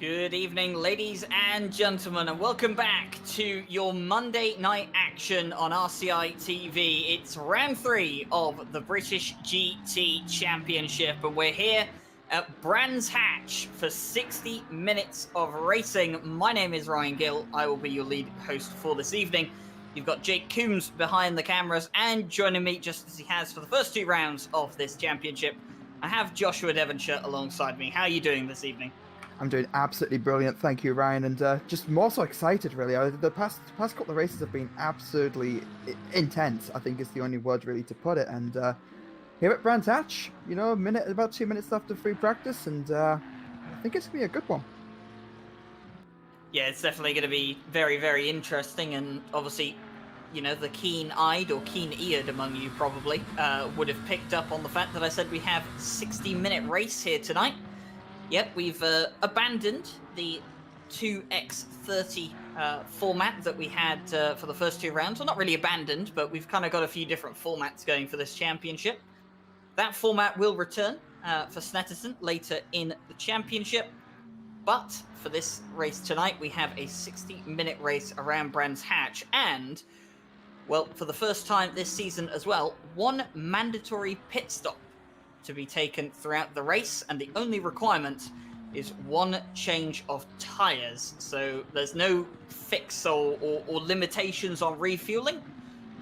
Good evening, ladies and gentlemen, and welcome back to your Monday night action on RCI TV. It's round 3 of the British GT Championship, and we're here at Brands Hatch for 60 minutes of racing. My name is Ryan Gill. I will be your lead host for this evening. You've got Jake Coombs behind the cameras, and joining me, just as he has for the first 2 rounds of this championship, I have Joshua Devonshire alongside me. How are you doing this evening? I'm doing absolutely brilliant, thank you, Ryan, and just more so excited, really. The past couple of races have been absolutely intense, I think is the only word really to put it, and here at Brands Hatch, you know, about 2 minutes left of free practice, and I think it's going to be a good one. Yeah, it's definitely going to be very, very interesting, and obviously, you know, the keen-eyed or keen-eared among you probably would have picked up on the fact that I said we have a 60-minute race here tonight. Yep, we've abandoned the 2x30 format that we had for the first 2 rounds. Well, not really abandoned, but we've kind of got a few different formats going for this championship. That format will return for Snetterton later in the championship. But for this race tonight, we have a 60-minute race around Brands Hatch. And, well, for the first time this season as well, 1 mandatory pit stop to be taken throughout the race, and the only requirement is 1 change of tyres. So there's no fix or limitations on refueling.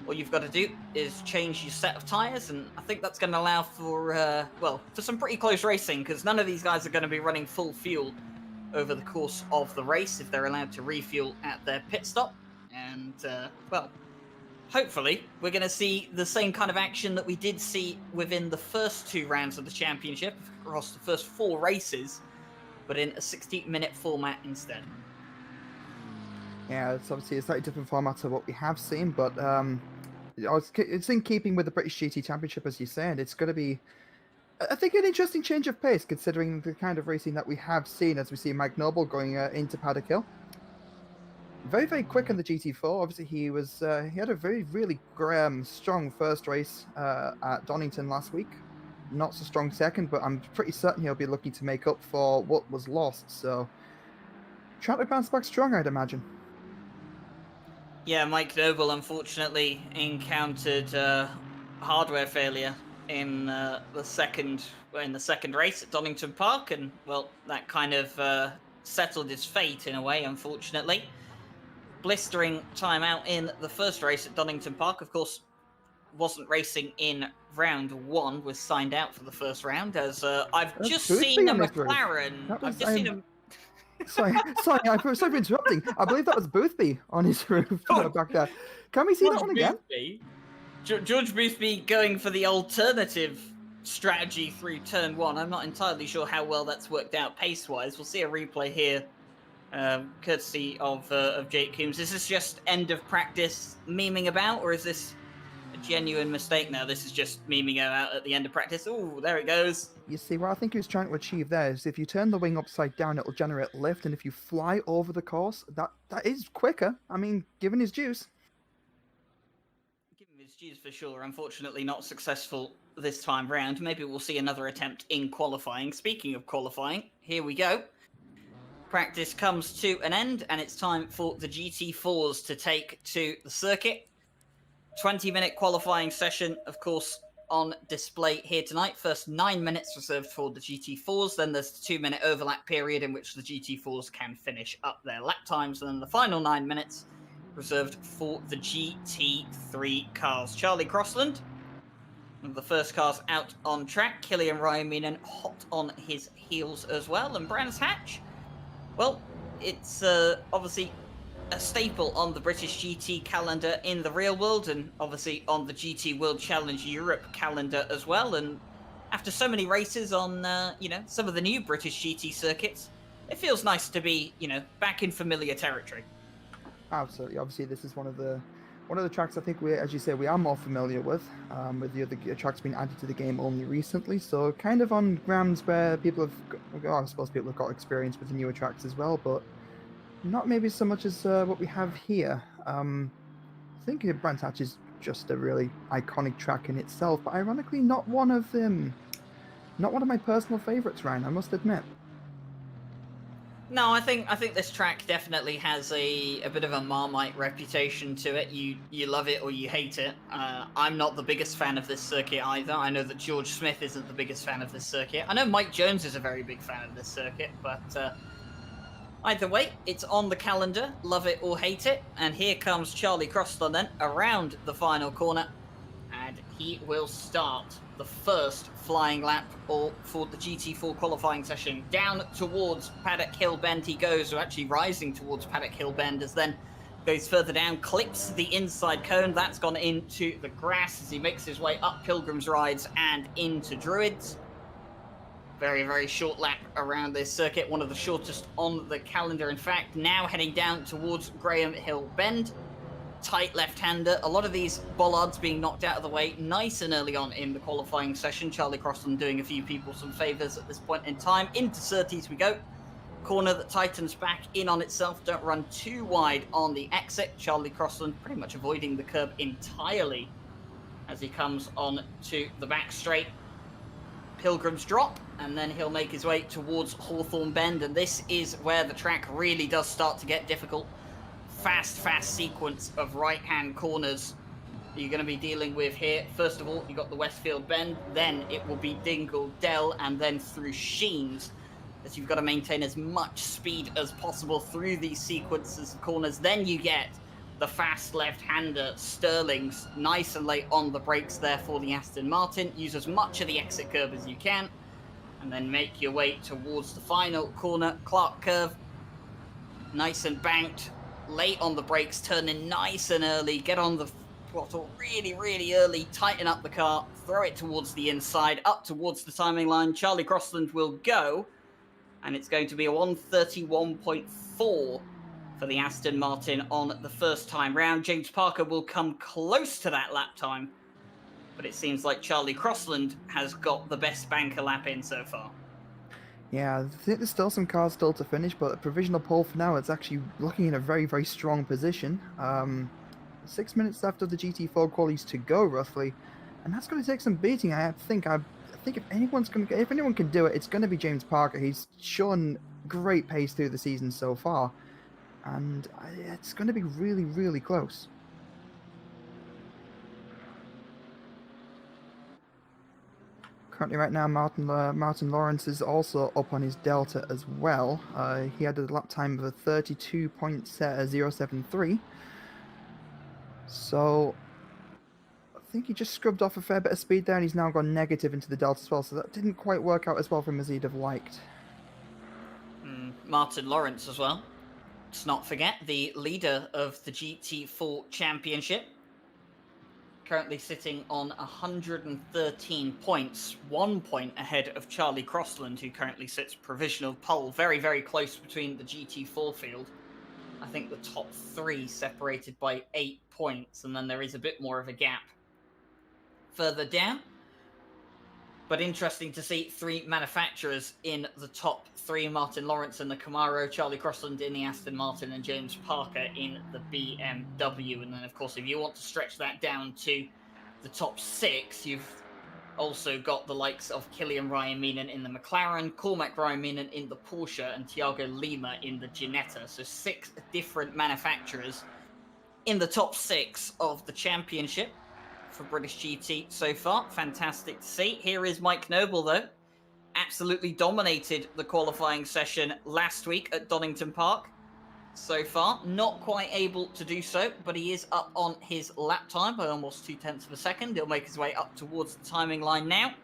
All you've got to do is change your set of tyres, and I think that's going to allow for, for some pretty close racing, because none of these guys are going to be running full fuel over the course of the race if they're allowed to refuel at their pit stop. And, hopefully, we're going to see the same kind of action that we did see within the first 2 rounds of the championship, across the first 4 races, but in a 60-minute format instead. Yeah, it's obviously a slightly different format to what we have seen, but it's in keeping with the British GT Championship, as you said. It's going to be, I think, an interesting change of pace, considering the kind of racing that we have seen, as we see Mike Noble going into Paddock Hill. Very, very quick in the GT4. Obviously, he had a really strong first race at Donington last week. Not so strong second, but I'm pretty certain he'll be looking to make up for what was lost. So, trying to bounce back strong, I'd imagine. Yeah, Mike Noble unfortunately encountered hardware failure in the second race at Donington Park, and well, that kind of settled his fate in a way, unfortunately. Blistering time out in the first race at Donington Park. Of course, wasn't racing in round 1, was signed out for the first round, as I've just seen a McLaren. I've just seen him. Sorry, I'm sorry for interrupting. I believe that was Boothby on his roof back there. Can we see that one again? George Boothby going for the alternative strategy through turn 1. I'm not entirely sure how well that's worked out pace-wise. We'll see a replay here. Courtesy of Jake Coombs. Is this just end of practice memeing about, or is this a genuine mistake now? This is just memeing about at the end of practice. Oh, there it goes. You see, what I think he was trying to achieve there is if you turn the wing upside down, it'll generate lift, and if you fly over the course, that is quicker. I mean, given his juice. Given his juice for sure. Unfortunately, not successful this time round. Maybe we'll see another attempt in qualifying. Speaking of qualifying, here we go. Practice comes to an end, and it's time for the GT4s to take to the circuit. 20-minute qualifying session, of course, on display here tonight. First 9 minutes reserved for the GT4s, then there's the 2-minute overlap period in which the GT4s can finish up their lap times, and then the final 9 minutes reserved for the GT3 cars. Charlie Crossland, one of the first cars out on track. Killian Ryominen hot on his heels as well, and Brands Hatch, well, it's obviously a staple on the British GT calendar in the real world, and obviously on the GT World Challenge Europe calendar as well. And after so many races on, some of the new British GT circuits, it feels nice to be, back in familiar territory. Absolutely. Obviously, this is one of the tracks I think as you say, we are more familiar with the other tracks being added to the game only recently. So kind of on grounds where I suppose people have got experience with the newer tracks as well, but not maybe so much as what we have here. I think Brands Hatch is just a really iconic track in itself, but ironically not one of my personal favourites, Ryan, I must admit. No, I think this track definitely has a bit of a Marmite reputation to it. You love it or you hate it. I'm not the biggest fan of this circuit either. I know that George Smith isn't the biggest fan of this circuit. I know Mike Jones is a very big fan of this circuit, but either way, it's on the calendar. Love it or hate it. And here comes Charlie Crossland then around the final corner. And he will start the first flying lap for the GT4 qualifying session. Down towards Paddock Hill Bend he goes, or actually rising towards Paddock Hill Bend, as then goes further down, clips the inside cone. That's gone into the grass as he makes his way up Pilgrim's Rides and into Druids. Very, very short lap around this circuit, one of the shortest on the calendar, in fact. Now heading down towards Graham Hill Bend. Tight left-hander. A lot of these bollards being knocked out of the way nice and early on in the qualifying session. Charlie Crossland doing a few people some favours at this point in time. Into Surtees we go. Corner that tightens back in on itself. Don't run too wide on the exit. Charlie Crossland pretty much avoiding the curb entirely as he comes on to the back straight. Pilgrim's Drop, and then he'll make his way towards Hawthorne Bend, and this is where the track really does start to get difficult. Fast sequence of right-hand corners you're going to be dealing with here. First of all, you've got the Westfield Bend, then it will be Dingle Dell, and then through Sheens, as you've got to maintain as much speed as possible through these sequences of corners. Then you get the fast left-hander, Sterling's, nice and late on the brakes there for the Aston Martin. Use as much of the exit curve as you can, and then make your way towards the final corner, Clark Curve. Nice and banked, late on the brakes, turning nice and early, get on the throttle really early, tighten up the car, throw it towards the inside, up towards the timing line. Charlie Crossland will go, and it's going to be a 131.4 for the Aston Martin on the first time round. James Parker will come close to that lap time, but it seems like Charlie Crossland has got the best banker lap in so far. Yeah, I think there's still some cars still to finish, but a provisional pole for now, it's actually looking in a very strong position. 6 minutes left of the GT4 qualies to go, roughly, and that's going to take some beating. I think if anyone can do it, it's going to be James Parker. He's shown great pace through the season so far, and it's going to be really close. Currently, right now, Martin Lawrence is also up on his Delta as well. He had a lap time of a 32.073. So, I think he just scrubbed off a fair bit of speed there, and he's now gone negative into the Delta as well. So that didn't quite work out as well for him as he'd have liked. Martin Lawrence as well. Let's not forget the leader of the GT4 Championship. Currently sitting on 113 points, 1 point ahead of Charlie Crossland, who currently sits provisional pole. Very close between the GT4 field. I think the top three separated by 8 points, and then there is a bit more of a gap further down. But interesting to see three manufacturers in the top three: Martin Lawrence in the Camaro, Charlie Crossland in the Aston Martin, and James Parker in the BMW. And then, of course, if you want to stretch that down to the top six, you've also got the likes of Killian Ryan Meenan in the McLaren, Cormac Ryan Meenan in the Porsche, and Thiago Lima in the Ginetta. So 6 different manufacturers in the top 6 of the championship for British GT so far. Fantastic to see. Here is Mike Noble, though. Absolutely dominated the qualifying session last week at Donington Park. So far, not quite able to do so, but he is up on his lap time by almost 0.2 of a second. He'll make his way up towards the timing line now.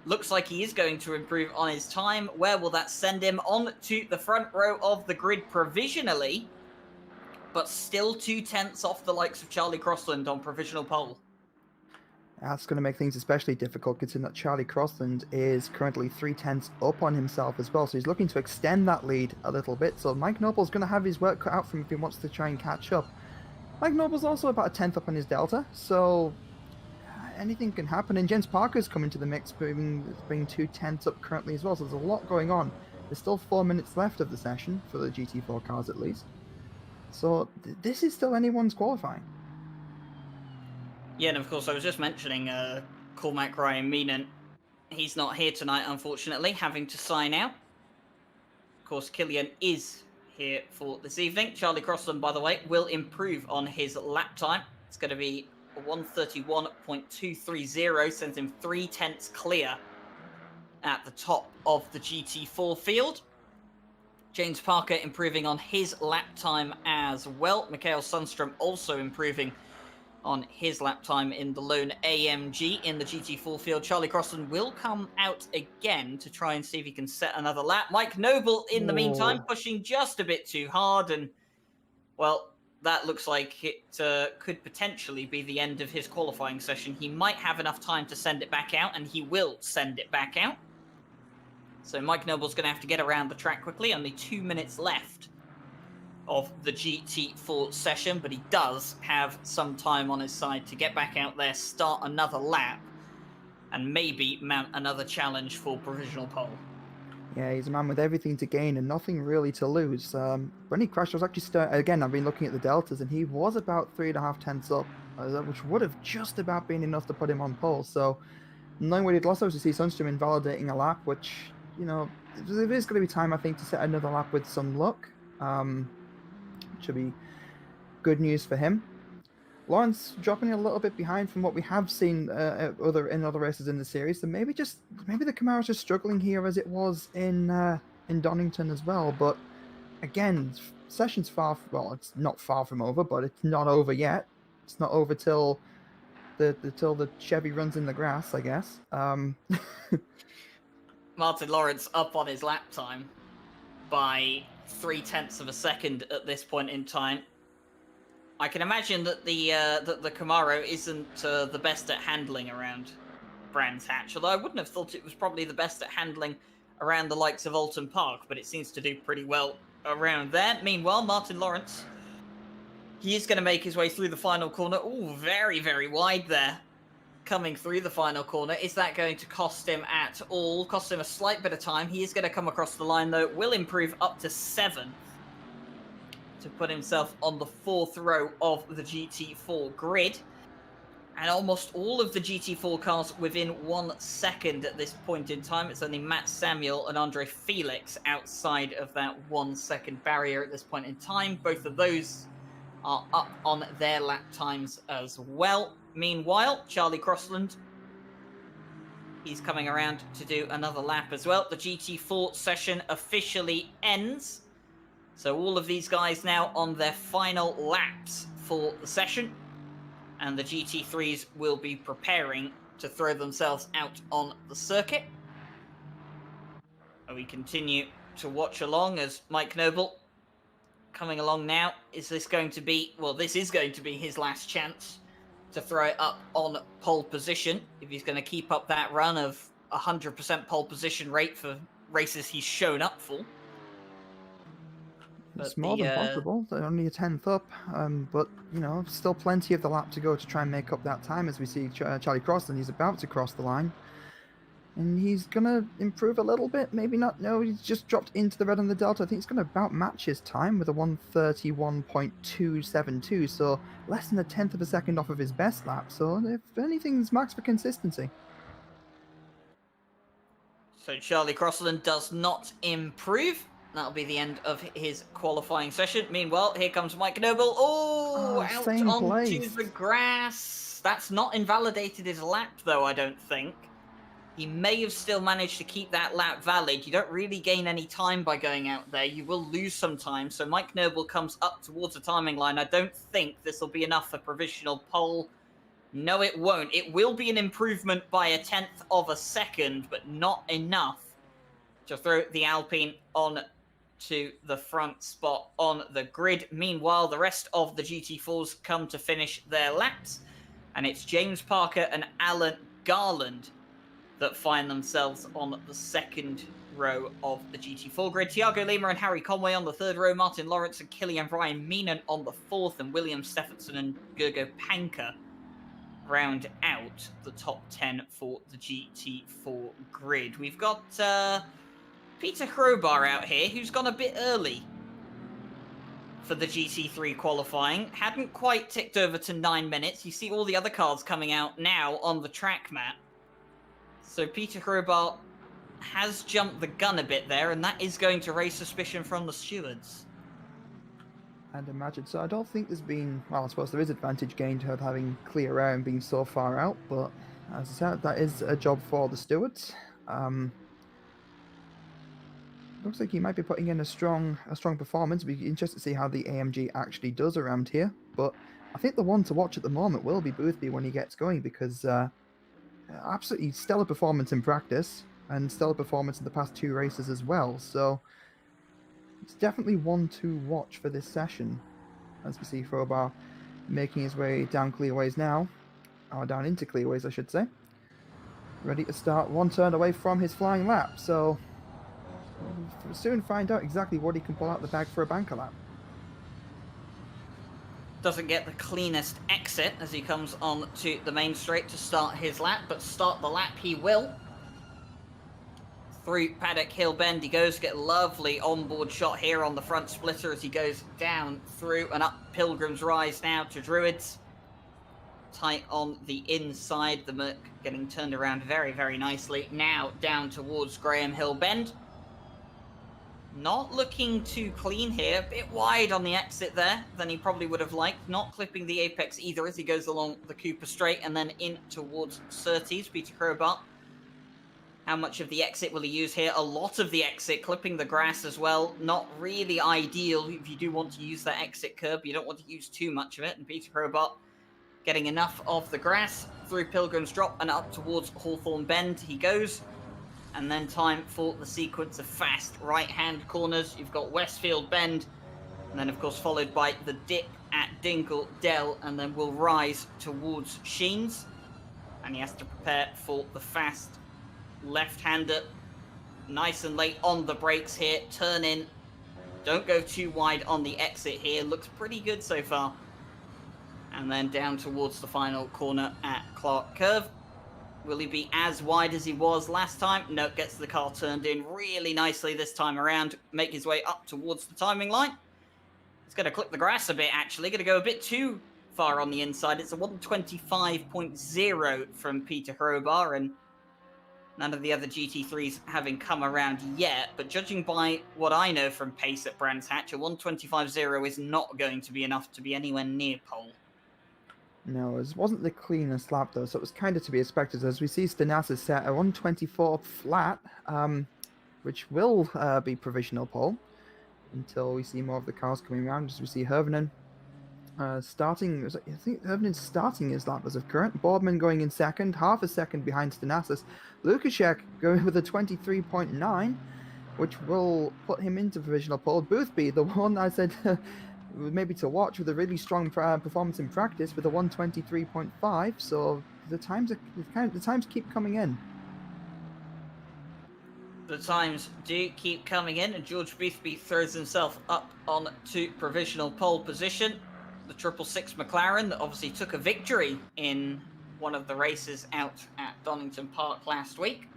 Looks like he is going to improve on his time. Where will that send him? On to the front row of the grid provisionally, but still 0.2 off the likes of Charlie Crossland on provisional pole. That's going to make things especially difficult, considering that Charlie Crossland is currently 0.3 up on himself as well. So he's looking to extend that lead a little bit. So Mike Noble's going to have his work cut out for him if he wants to try and catch up. Mike Noble's also about 1/10 up on his Delta, so anything can happen. And James Parker's coming to the mix, being 0.2 up currently as well. So there's a lot going on. There's still 4 minutes left of the session for the GT4 cars at least. So this is still anyone's qualifying. Yeah, and of course, I was just mentioning Cormac Ryan Meenan. He's not here tonight, unfortunately, having to sign out. course, Killian is here for this evening. Charlie Crossland, by the way, will improve on his lap time. It's going to be a 1:31.230, sends him 0.3 clear at the top of the GT4 field. James Parker improving on his lap time as well. Mikhail Sundstrom also improving on his lap time in the lone AMG in the GT4 field. Charlie Crossland will come out again to try and see if he can set another lap. Mike Noble, in the meantime, pushing just a bit too hard. And, well, that looks like it could potentially be the end of his qualifying session. He might have enough time to send it back out, and he will send it back out. So Mike Noble's going to have to get around the track quickly. Only 2 minutes left of the GT4 session, but he does have some time on his side to get back out there, start another lap, and maybe mount another challenge for provisional pole. Yeah, he's a man with everything to gain and nothing really to lose. When he crashed, I was actually again, I've been looking at the deltas, and he was about 3.5 tenths up, which would have just about been enough to put him on pole. So, knowing what he'd lost, I was to see Sundstrom invalidating a lap, which, you know, there is going to be time, I think, to set another lap with some luck. Should be good news for him. Lawrence dropping a little bit behind from what we have seen in other races in the series. So maybe the Camara's just struggling here as it was in Donington as well. But again, session's it's not far from over, but it's not over yet. It's not over till the Chevy runs in the grass, I guess. Martin Lawrence up on his lap time by 0.3 of a second at this point in time. I can imagine that the Camaro isn't the best at handling around Brands Hatch, although I wouldn't have thought it was probably the best at handling around the likes of Alton Park, but it seems to do pretty well around there. Meanwhile, Martin Lawrence, he is going to make his way through the final corner. Ooh, very, very wide there. Coming through the final corner. Is that going to cost him at all? Cost him a slight bit of time. He is going to come across the line, though. Will improve up to 7th to put himself on the 4th row of the GT4 grid. And almost all of the GT4 cars within 1 second at this point in time. It's only Matt Samuel and Andre Felix outside of that 1 second barrier at this point in time. Both of those are up on their lap times as well. Meanwhile, Charlie Crossland, he's coming around to do another lap as well. The GT4 session officially ends. So all of these guys now on their final laps for the session. And the GT3s will be preparing to throw themselves out on the circuit. And we continue to watch along as Mike Noble coming along now. Is this going to be... Well, this is going to be his last chance to throw it up on pole position, if he's going to keep up that run of 100% pole position rate for races he's shown up for. It's more than possible. They're only a 10th up, but, you know, still plenty of the lap to go to try and make up that time as we see Charlie Crossland. He's about to cross the line. And he's going to improve a little bit. Maybe not. No, he's just dropped into the red on the delta. I think he's going to about match his time with a 1:31.272. So less than a 10th of a second off of his best lap. So if anything, it's marks for consistency. So Charlie Crossland does not improve. That'll be the end of his qualifying session. Meanwhile, here comes Mike Noble. Out onto the grass. That's not invalidated his lap, though, I don't think. He may have still managed to keep that lap valid. You don't really gain any time by going out there. You will lose some time. So Mike Noble comes up towards the timing line. I don't think this will be enough for provisional pole. No, it won't. It will be an improvement by a 10th of a second, but not enough to throw the Alpine on to the front spot on the grid. Meanwhile, the rest of the GT4s come to finish their laps. And it's James Parker and Alan Garland that find themselves on the 2nd row of the GT4 grid. Thiago Lima and Harry Conway on the 3rd row. Martin Lawrence and Kilian Ryan Meenan on the 4th. And William Stephenson and Gergo Panka round out the top 10 for the GT4 grid. We've got Peter Crowbar out here, who's gone a bit early for the GT3 qualifying. Hadn't quite ticked over to 9 minutes. You see all the other cars coming out now on the track map. So Peter Crowbar has jumped the gun a bit there, and that is going to raise suspicion from the stewards. I'd imagine so. I don't think there's been, well, I suppose there is advantage gained of having clear air and being so far out, but as I said, that is a job for the stewards. Looks like he might be putting in a strong performance. It'll be interesting to see how the AMG actually does around here. But I think the one to watch at the moment will be Boothby when he gets going, because absolutely stellar performance in practice and stellar performance in the past 2 races as well. So it's definitely one to watch for this session. As we see Crowbar making his way down clearways now, or down into clearways, I should say. Ready to start, 1 turn away from his flying lap. So we'll soon find out exactly what he can pull out the bag for a banker lap. Doesn't get the cleanest exit as he comes on to the main straight to start his lap, but start the lap he will. Through Paddock Hill Bend he goes, get a lovely onboard shot here on the front splitter as he goes down through and up Pilgrim's Rise now to Druids. Tight on the inside, the Merc getting turned around very, very nicely. Now down towards Graham Hill Bend. Not looking too clean here, a bit wide on the exit there than he probably would have liked. Not clipping the apex either as he goes along the Cooper Straight and then in towards Surtees, Peter Crowbar. How much of the exit will he use here? A lot of the exit, clipping the grass as well. Not really ideal if you do want to use that exit curb. You don't want to use too much of it. And Peter Crowbar getting enough of the grass through Pilgrim's Drop and up towards Hawthorne Bend he goes. And then time for the sequence of fast right-hand corners. You've got Westfield Bend, and then of course followed by the dip at Dingle Dell, and then we'll rise towards Sheens. And he has to prepare for the fast left-hander. Nice and late on the brakes here. Turn in. Don't go too wide on the exit here. Looks pretty good so far. And then down towards the final corner at Clark Curve. Will he be as wide as he was last time? No, gets the car turned in really nicely this time around. Make his way up towards the timing line. He's going to clip the grass a bit, actually. Going to go a bit too far on the inside. It's a 125.0 from Peter Crowbar, and none of the other GT3s having come around yet. But judging by what I know from pace at Brands Hatch, a 125.0 is not going to be enough to be anywhere near pole. No, it wasn't the cleanest lap though, so it was kind of to be expected. As we see Stenassis set a 124 flat, which will be provisional pole until we see more of the cars coming around. As we see Hervenen starting, I think Hervenen's starting his lap as of current. Boardman going in second, half a second behind Stenassis. Lukashek going with a 23.9, which will put him into provisional pole. Boothby, the one I said maybe to watch, with a really strong performance in practice with a 123.5. So the times keep coming in. The times do keep coming in, and George Boothby throws himself up onto provisional pole position. The 666 McLaren that obviously took a victory in one of the races out at Donington Park last week.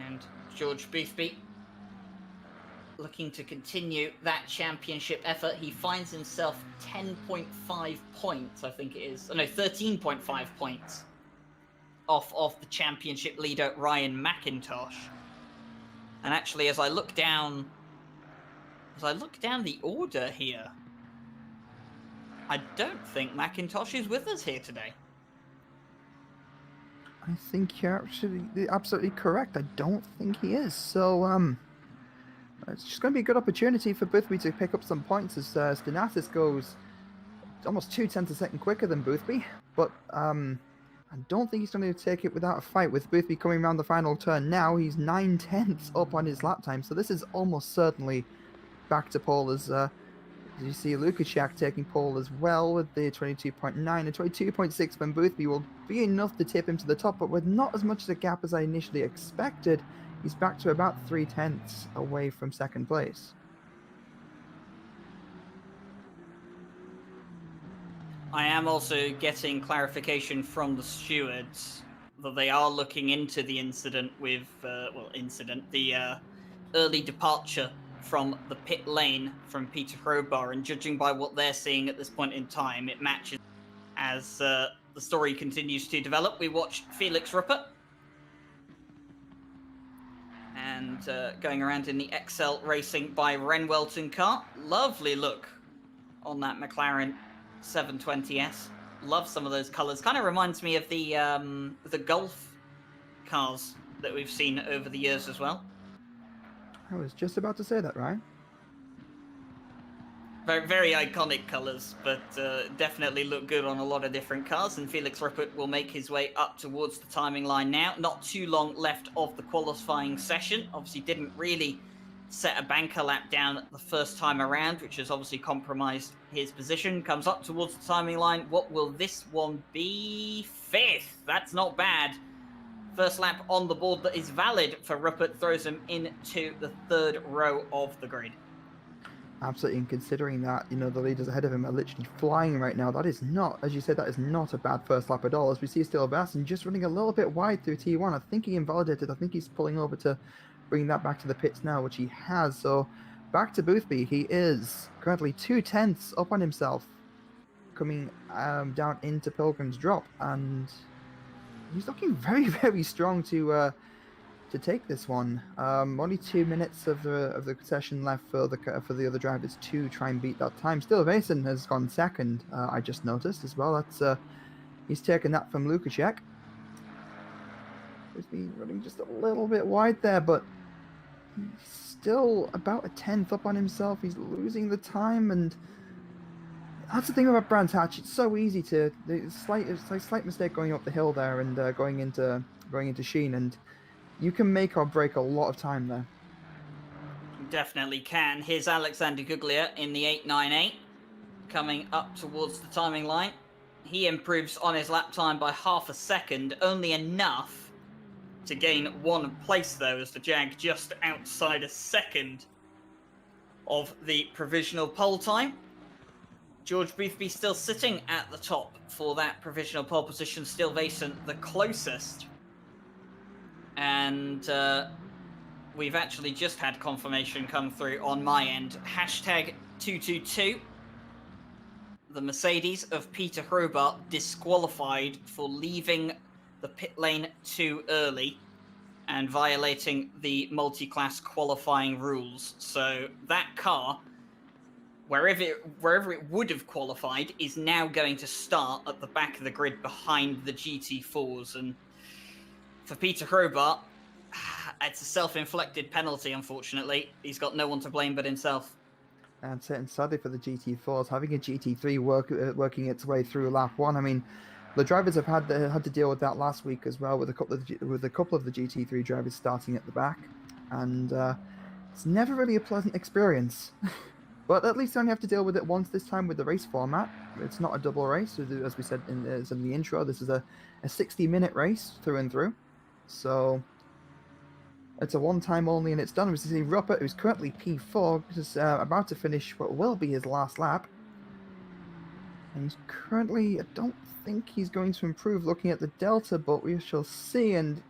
And George Boothby looking to continue that championship effort. He finds himself 10.5 points, I think it is. Oh, no, 13.5 points off of the championship leader, Ryan McIntosh. And actually, as I look down the order here, I don't think McIntosh is with us here today. I think you're absolutely correct. I don't think he is. So, it's just going to be a good opportunity for Boothby to pick up some points as Stenassis goes almost 0.2 a second quicker than Boothby. But I don't think he's going to take it without a fight. With Boothby coming around the final turn now, he's 0.9 up on his lap time. So this is almost certainly back to pole, as you see Lukashek taking pole as well with the 22.9 and 22.6 from Boothby will be enough to tip him to the top, but with not as much of a gap as I initially expected. He's back to about 0.3 away from second place. I am also getting clarification from the stewards that they are looking into the incident with, the early departure from the pit lane from Peter Crowbar, and judging by what they're seeing at this point in time, it matches. As the story continues to develop, we watch Felix Ruppert And going around in the XL Racing by Renwelton car. Lovely look on that McLaren 720S. Love some of those colours. Kind of reminds me of the Golf cars that we've seen over the years as well. I was just about to say that, Ryan. Very, very iconic colours, but definitely look good on a lot of different cars. And Felix Ruppert will make his way up towards the timing line now. Not too long left of the qualifying session. Obviously didn't really set a banker lap down the first time around, which has obviously compromised his position. Comes up towards the timing line. What will this one be? 5th. That's not bad. First lap on the board that is valid for Ruppert throws him into the 3rd row of the grid. Absolutely, and considering that, you know, the leaders ahead of him are literally flying right now, that is not, as you said, that is not a bad first lap at all. As we see Steele Basson just running a little bit wide through T1. I think he invalidated. I think he's pulling over to bring that back to the pits now, which he has. So back to Boothby. He is currently 2/10 up on himself, coming down into Pilgrim's Drop, and he's looking very, very strong to take this one. Only 2 minutes of the session left for the other drivers to try and beat that time. Still, Mason has gone second. I just noticed as well. That's he's taken that from Lukaszek. He's been running just a little bit wide there, but he's still about a 10th up on himself. He's losing the time, and that's the thing about Brands Hatch. It's so easy to slight mistake going up the hill there and going into Sheen, and you can make or break a lot of time there. Definitely can. Here's Alexander Guglia in the 898, coming up towards the timing line. He improves on his lap time by half a second, only enough to gain 1 place though, as the Jag just outside a second of the provisional pole time. George Boothby still sitting at the top for that provisional pole position, still Vason the closest. And we've actually just had confirmation come through on my end. Hashtag 222. The Mercedes of Peter Hobart disqualified for leaving the pit lane too early and violating the multi-class qualifying rules. So that car, wherever it would have qualified, is now going to start at the back of the grid behind the GT4s. And for Peter Hobart, it's a self-inflicted penalty, unfortunately. He's got no one to blame but himself. And sadly for the GT4s, having a GT3 working its way through lap 1, I mean, the drivers have had to deal with that last week as well, with a couple of the GT3 drivers starting at the back, and it's never really a pleasant experience. But at least they only have to deal with it once this time with the race format. It's not a double race, as we said in the intro. This is a 60-minute race through and through. So it's a one-time only, and it's done. We see Ruppert, who's currently P4, is about to finish what will be his last lap. And he's currently, I don't think he's going to improve looking at the Delta, but we shall see. And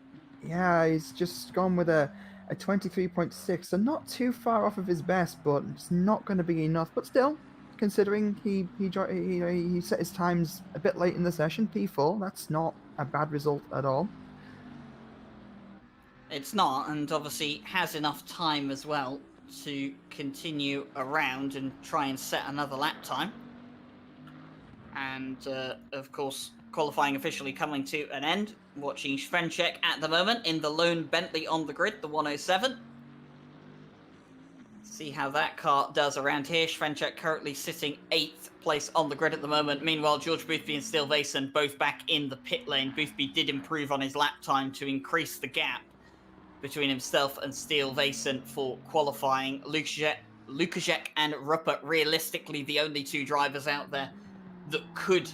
yeah, he's just gone with a 23.6, so not too far off of his best, but it's not going to be enough. But still, considering he set his times a bit late in the session, P4, that's not a bad result at all. It's not, and obviously has enough time as well to continue around and try and set another lap time. And of course, qualifying officially coming to an end. Watching Svenček at the moment in the lone Bentley on the grid, the 107. See how that car does around here. Svenček currently sitting 8th place on the grid at the moment. Meanwhile, George Boothby and Steele Vason both back in the pit lane. Boothby did improve on his lap time to increase the gap between himself and Steele Vason for qualifying. Lukaszek and Ruppert, realistically the only 2 drivers out there that could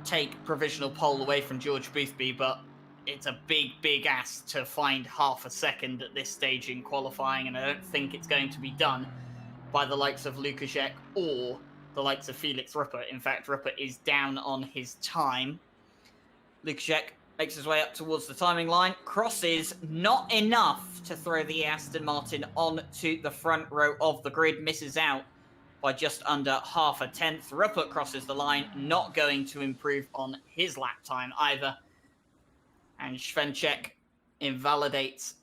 take provisional pole away from George Boothby, but it's a big ask to find half a second at this stage in qualifying, and I don't think it's going to be done by the likes of Lukaszek or the likes of Felix Ruppert. In fact, Ruppert is down on his time. Lukaszek makes his way up towards the timing line, crosses, not enough to throw the Aston Martin onto the front row of the grid, misses out by just under half a tenth. Ruppert crosses the line, not going to improve on his lap time either. And Svenček invalidates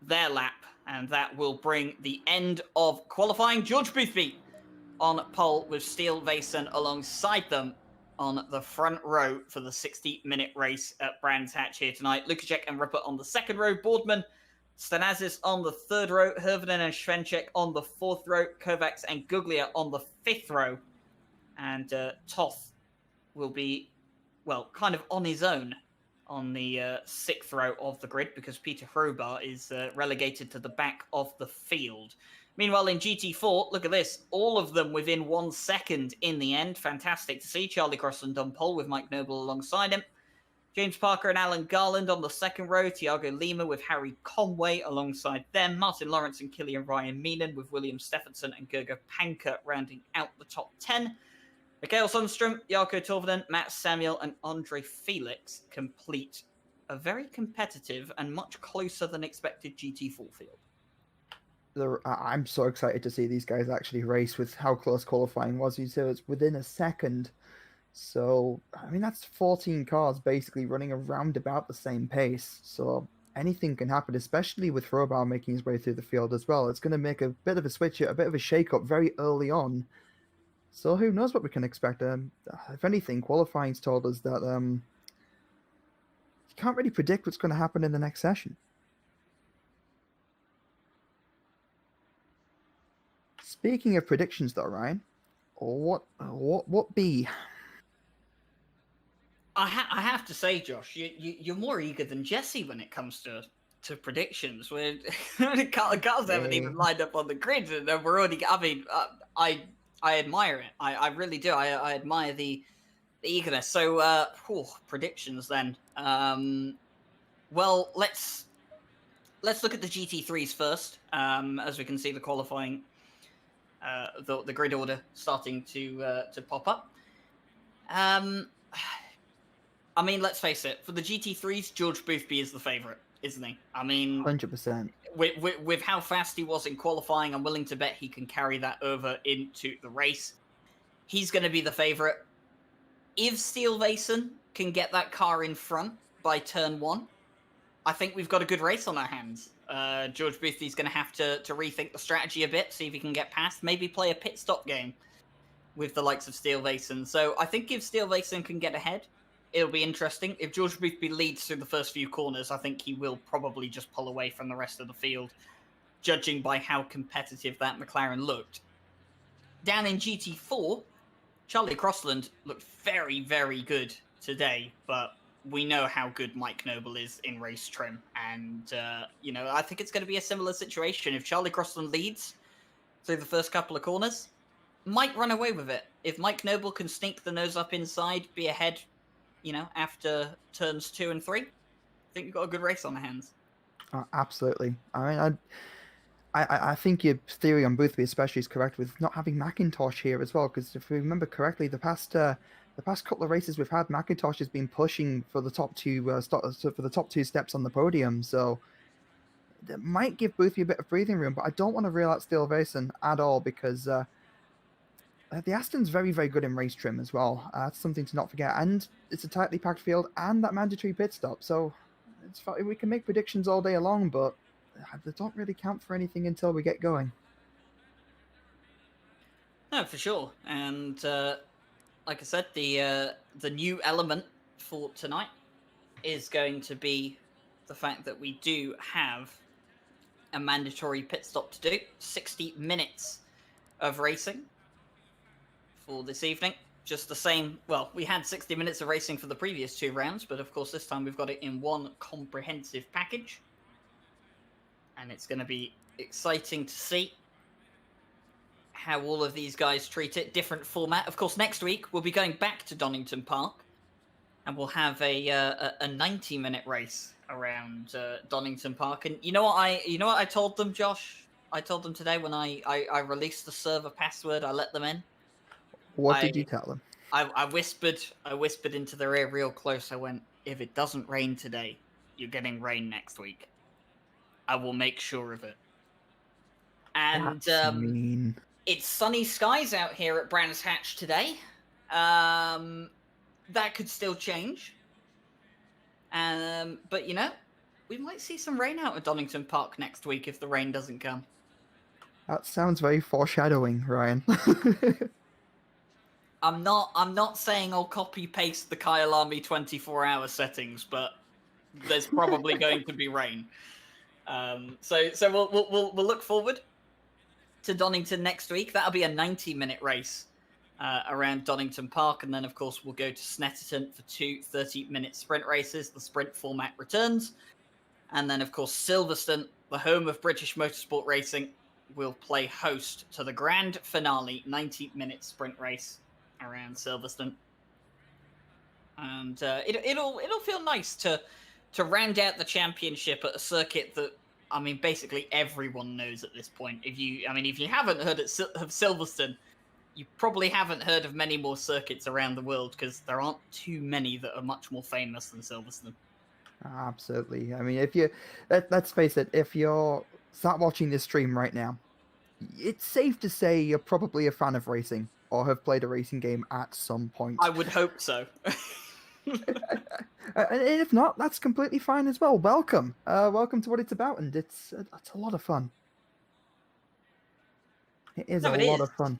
their lap, and that will bring the end of qualifying. George Boothby on pole with Steele Vason alongside them on the front row for the 60-minute race at Brands Hatch here tonight. Lukacek and Rupert on the second row, Boardman, Stanazis on the third row, Hervinen and Schwencek on the fourth row, Kovacs and Guglia on the fifth row, and Toth will be, well, kind of on his own on the sixth row of the grid because Peter Hrobar is relegated to the back of the field. Meanwhile, in GT4, look at this. All of them within 1 second in the end. Fantastic to see. Charlie Crossland on pole with Mike Noble alongside him. James Parker and Alan Garland on the second row. Tiago Lima with Harry Conway alongside them. Martin Lawrence and Killian Ryan Meenan with William Stephenson and Gerger Panker rounding out the top 10. Mikael Sundström, Jarkko Torvinen, Matt Samuel, and Andre Felix complete a very competitive and much closer than expected GT4 field. I'm so excited to see these guys actually race with how close qualifying was. You said it's within a second. So, I mean, that's 14 cars basically running around about the same pace. So anything can happen, especially with Hrobar making his way through the field as well. It's going to make a bit of a switch, a bit of a shake-up very early on. So who knows what we can expect? If anything, qualifying's told us that you can't really predict what's going to happen in the next session. Speaking of predictions, though, Ryan, what be? I have to say, Josh, you're more eager than Jesse when it comes to predictions. Where cars haven't even lined up on the grid, and we're already. I mean, I admire it. I really do. I admire the eagerness. So, predictions then. Well, let's look at the GT3s first. As we can see, the qualifying, the grid order starting to pop up. I mean, let's face it. For the GT3s, George Boothby is the favourite, isn't he? I mean, 100%. With how fast he was in qualifying, I'm willing to bet he can carry that over into the race. He's going to be the favourite. If Steele Vason can get that car in front by turn 1, I think we've got a good race on our hands. George Boothby's going to have to rethink the strategy a bit, see if he can get past, maybe play a pit stop game with the likes of Steele Vason. So I think if Steele Vason can get ahead, it'll be interesting. If George Boothby leads through the first few corners, I think he will probably just pull away from the rest of the field, judging by how competitive that McLaren looked. Down in GT4, Charlie Crossland looked very, very good today, but we know how good Mike Noble is in race trim. And, I think it's going to be a similar situation. If Charlie Crossland leads through the first couple of corners, might run away with it. If Mike Noble can sneak the nose up inside, be ahead, after turns 2 and 3, I think you've got a good race on the hands. Absolutely. I mean, I think your theory on Boothby especially is correct with not having McIntosh here as well, because if we remember correctly, the past couple of races we've had, McIntosh has been pushing for the top two steps on the podium, so that might give Boothby a bit of breathing room. But I don't want to rule out Steele Vason at all because the Aston's very, very good in race trim as well. That's something to not forget. And it's a tightly packed field and that mandatory pit stop. So we can make predictions all day long, but they don't really count for anything until we get going. No, for sure. And like I said, the new element for tonight is going to be the fact that we do have a mandatory pit stop to do. 60 minutes of racing for this evening. Just the same, well, we had 60 minutes of racing for the previous 2 rounds, but of course this time we've got it in one comprehensive package. And it's going to be exciting to see how all of these guys treat it. Different format. Of course, next week we'll be going back to Donington Park, and we'll have a 90-minute race around Donington Park. And you know what I told them, Josh? I told them today when I released the server password, I let them in. What did you tell them? I whispered into their ear real close. I went, if it doesn't rain today, you're getting rain next week. I will make sure of it. And it's sunny skies out here at Brands Hatch today. That could still change. But we might see some rain out at Donington Park next week if the rain doesn't come. That sounds very foreshadowing, Ryan. I'm not saying I'll copy paste the Kyle Army 24-hour settings, but there's probably going to be rain. So we'll look forward to Donington next week. That'll be a 90-minute race around Donington Park, and then of course we'll go to Snetterton for 2 30-minute sprint races. The sprint format returns, and then of course Silverstone, the home of British motorsport racing, will play host to the grand finale 90-minute sprint race around Silverstone. And it'll feel nice to round out the championship at a circuit that, I mean, basically everyone knows at this point. If you haven't heard of Silverstone, you probably haven't heard of many more circuits around the world, because there aren't too many that are much more famous than Silverstone. Absolutely. I mean, let's face it, if you're start watching this stream right now, it's safe to say you're probably a fan of racing or have played a racing game at some point. I would hope so. And if not, that's completely fine as well. Welcome. Welcome to what it's about, and it's a lot of fun. It is a lot of fun.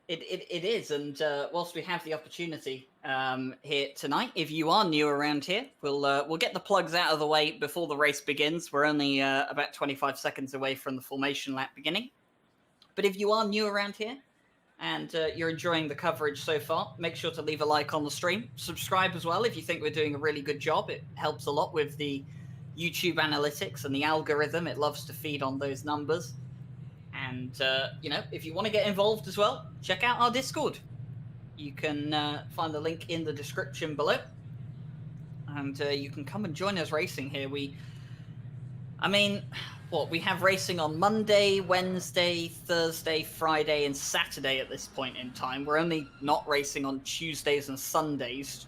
It is, and whilst we have the opportunity here tonight, if you are new around here, we'll get the plugs out of the way before the race begins. We're only about 25 seconds away from the formation lap beginning. But if you are new around here and you're enjoying the coverage so far, make sure to leave a like on the stream. Subscribe as well if you think we're doing a really good job. It helps a lot with the YouTube analytics and the algorithm. It loves to feed on those numbers. And, if you want to get involved as well, check out our Discord. You can find the link in the description below. And you can come and join us racing here. We have racing on Monday, Wednesday, Thursday, Friday, and Saturday at this point in time. We're only not racing on Tuesdays and Sundays,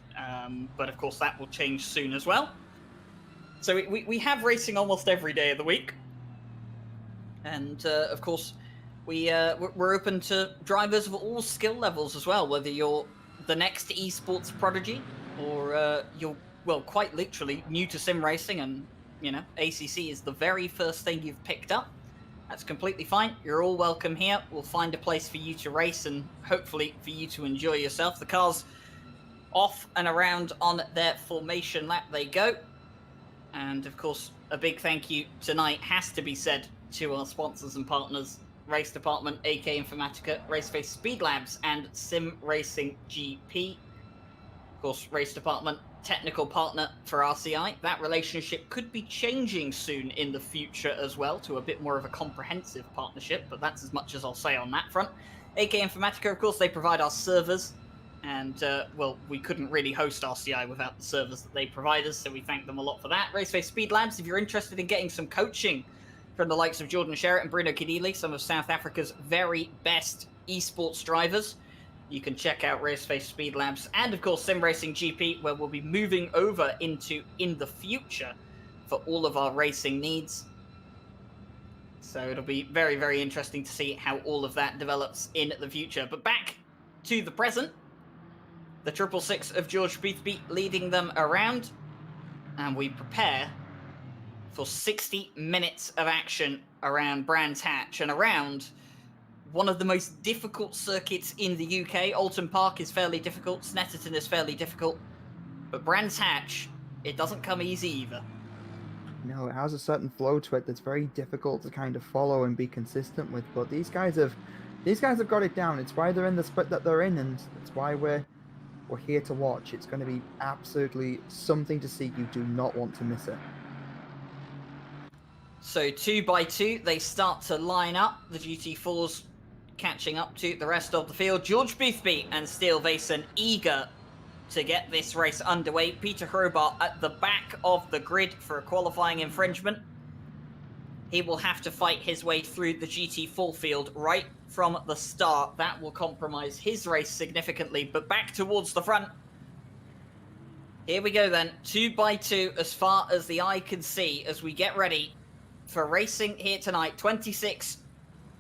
but of course that will change soon as well. So we have racing almost every day of the week. And of course, we're open to drivers of all skill levels as well, whether you're the next esports prodigy or you're, quite literally new to sim racing and, ACC is the very first thing you've picked up. That's completely fine. You're all welcome here. We'll find a place for you to race and hopefully for you to enjoy yourself. The cars off and around on their formation lap they go. And of course, a big thank you tonight has to be said to our sponsors and partners, Race Department, AK Informatica, Raceface Speed Labs, and Sim Racing GP. Of course, Race Department, technical partner for RCI. That relationship could be changing soon in the future as well to a bit more of a comprehensive partnership, but that's as much as I'll say on that front. AK Informatica, of course, they provide our servers, and, we couldn't really host RCI without the servers that they provide us, so we thank them a lot for that. Raceface Speed Labs, if you're interested in getting some coaching from the likes of Jordan Sherritt and Bruno Kidili, some of South Africa's very best esports drivers, you can check out Raceface Speed Labs and, of course, Sim Racing GP, where we'll be moving over into in the future for all of our racing needs. So it'll be very, very interesting to see how all of that develops in the future. But back to the present, the 666 of George Boothby leading them around, and we prepare for 60 minutes of action around Brands Hatch and around one of the most difficult circuits in the UK. Alton Park is fairly difficult, Snetterton is fairly difficult, but Brands Hatch, it doesn't come easy either. No, it has a certain flow to it that's very difficult to kind of follow and be consistent with, but these guys have got it down. It's why they're in the split that they're in, and it's why we're here to watch. It's going to be absolutely something to see. You do not want to miss it. So 2 by 2, they start to line up. The GT4s catching up to the rest of the field. George Boothby and Steele Vason eager to get this race underway. Peter Hrobar at the back of the grid for a qualifying infringement. He will have to fight his way through the GT4 field right from the start. That will compromise his race significantly, but back towards the front. Here we go then, 2 by 2 as far as the eye can see as we get ready for racing here tonight. 26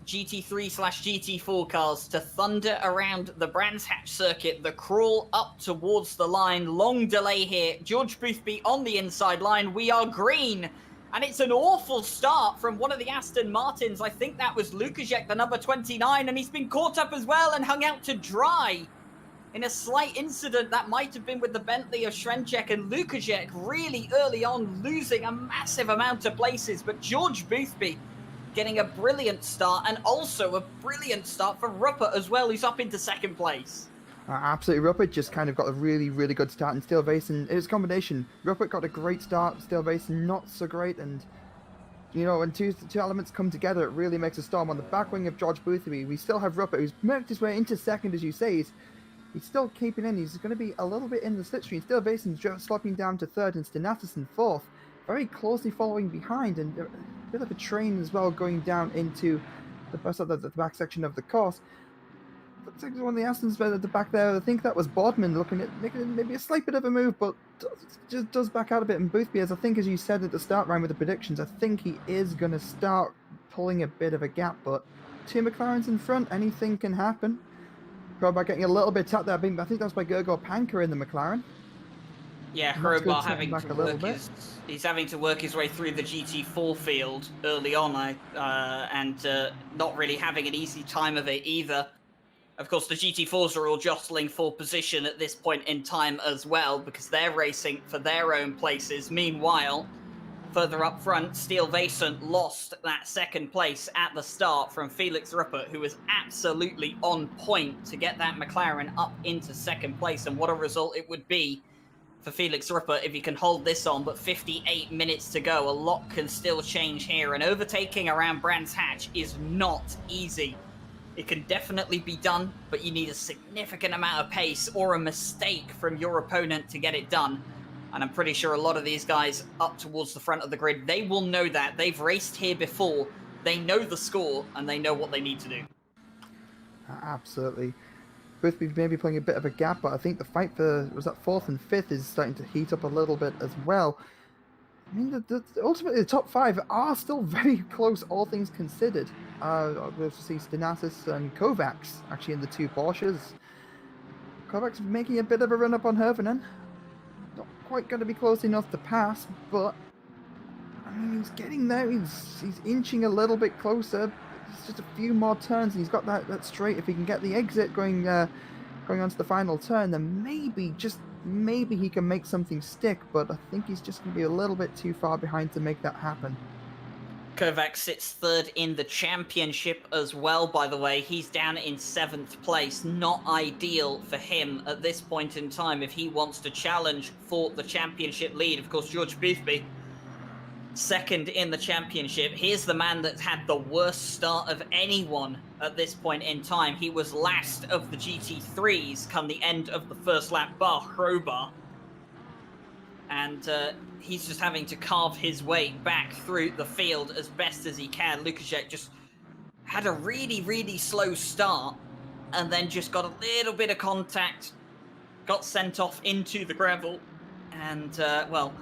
GT3/GT4 cars to thunder around the Brands Hatch circuit. The crawl up towards the line. Long delay here. George Boothby on the inside line. We are green And it's an awful start from one of the Aston Martins. I think that was Lukaszek, the number 29, and he's been caught up as well and hung out to dry in a slight incident that might have been with the Bentley of Shrenchek, and Lukaszek really early on losing a massive amount of places. But George Boothby getting a brilliant start, and also a brilliant start for Rupert as well, who's up into second place. Absolutely, Rupert just kind of got a really, really good start, and Steele Vason, it was a combination. Rupert got a great start, Steele Vason not so great, and you know, when two elements come together, it really makes a storm. On the back wing of George Boothby, we still have Rupert, who's worked his way into second, as you say. He's still keeping in. He's going to be a little bit in the slipstream. Steele Vason's just slipping down to third, and Stenatis in fourth, very closely following behind, and a bit of a train as well going down into the back section of the course. Looks like one of the Astons at the back there. I think that was Boardman looking at making maybe a slight bit of a move, but just does back out a bit. And Boothby, as I think, as you said at the start, Ryan, with the predictions, I think he is going to start pulling a bit of a gap. But two McLarens in front, anything can happen. Crowbar getting a little bit tapped there. I think that was by Gergo Panker in the McLaren. Yeah, Crowbar having to work he's having to work his way through the GT4 field early on, and not really having an easy time of it either. Of course, the GT4s are all jostling for position at this point in time as well, because they're racing for their own places. Meanwhile, further up front, Steele Vason lost that second place at the start from Felix Rupert, who was absolutely on point to get that McLaren up into second place. And what a result it would be for Felix Rupert if he can hold this on. But 58 minutes to go, a lot can still change here. And overtaking around Brands Hatch is not easy. It can definitely be done, but you need a significant amount of pace or a mistake from your opponent to get it done. And I'm pretty sure a lot of these guys up towards the front of the grid, they will know that. They've raced here before. They know the score, and they know what they need to do. Absolutely. Boothby maybe playing a bit of a gap, but I think the fight for, was that fourth and fifth, is starting to heat up a little bit as well. I mean, ultimately, the top five are still very close, all things considered. We'll see Stenatis and Kovacs actually in the two Porsches. Kovacs making a bit of a run up on Hirvonen. Not quite going to be close enough to pass, but I mean, he's getting there. He's inching a little bit closer. It's just a few more turns, and he's got that straight. If he can get the exit going onto the final turn, then maybe he can make something stick. But I think he's just going to be a little bit too far behind to make that happen. Kovacs sits third in the championship as well, by the way. He's down in 7th place. Not ideal for him at this point in time if he wants to challenge for the championship lead. Of course, George Boothby, second in the championship. Here's the man that's had the worst start of anyone at this point in time. He was last of the GT3s come the end of the first lap, bar Crowbar. And he's just having to carve his way back through the field as best as he can. Lukaszek just had a really, really slow start and then just got a little bit of contact, got sent off into the gravel. And, well,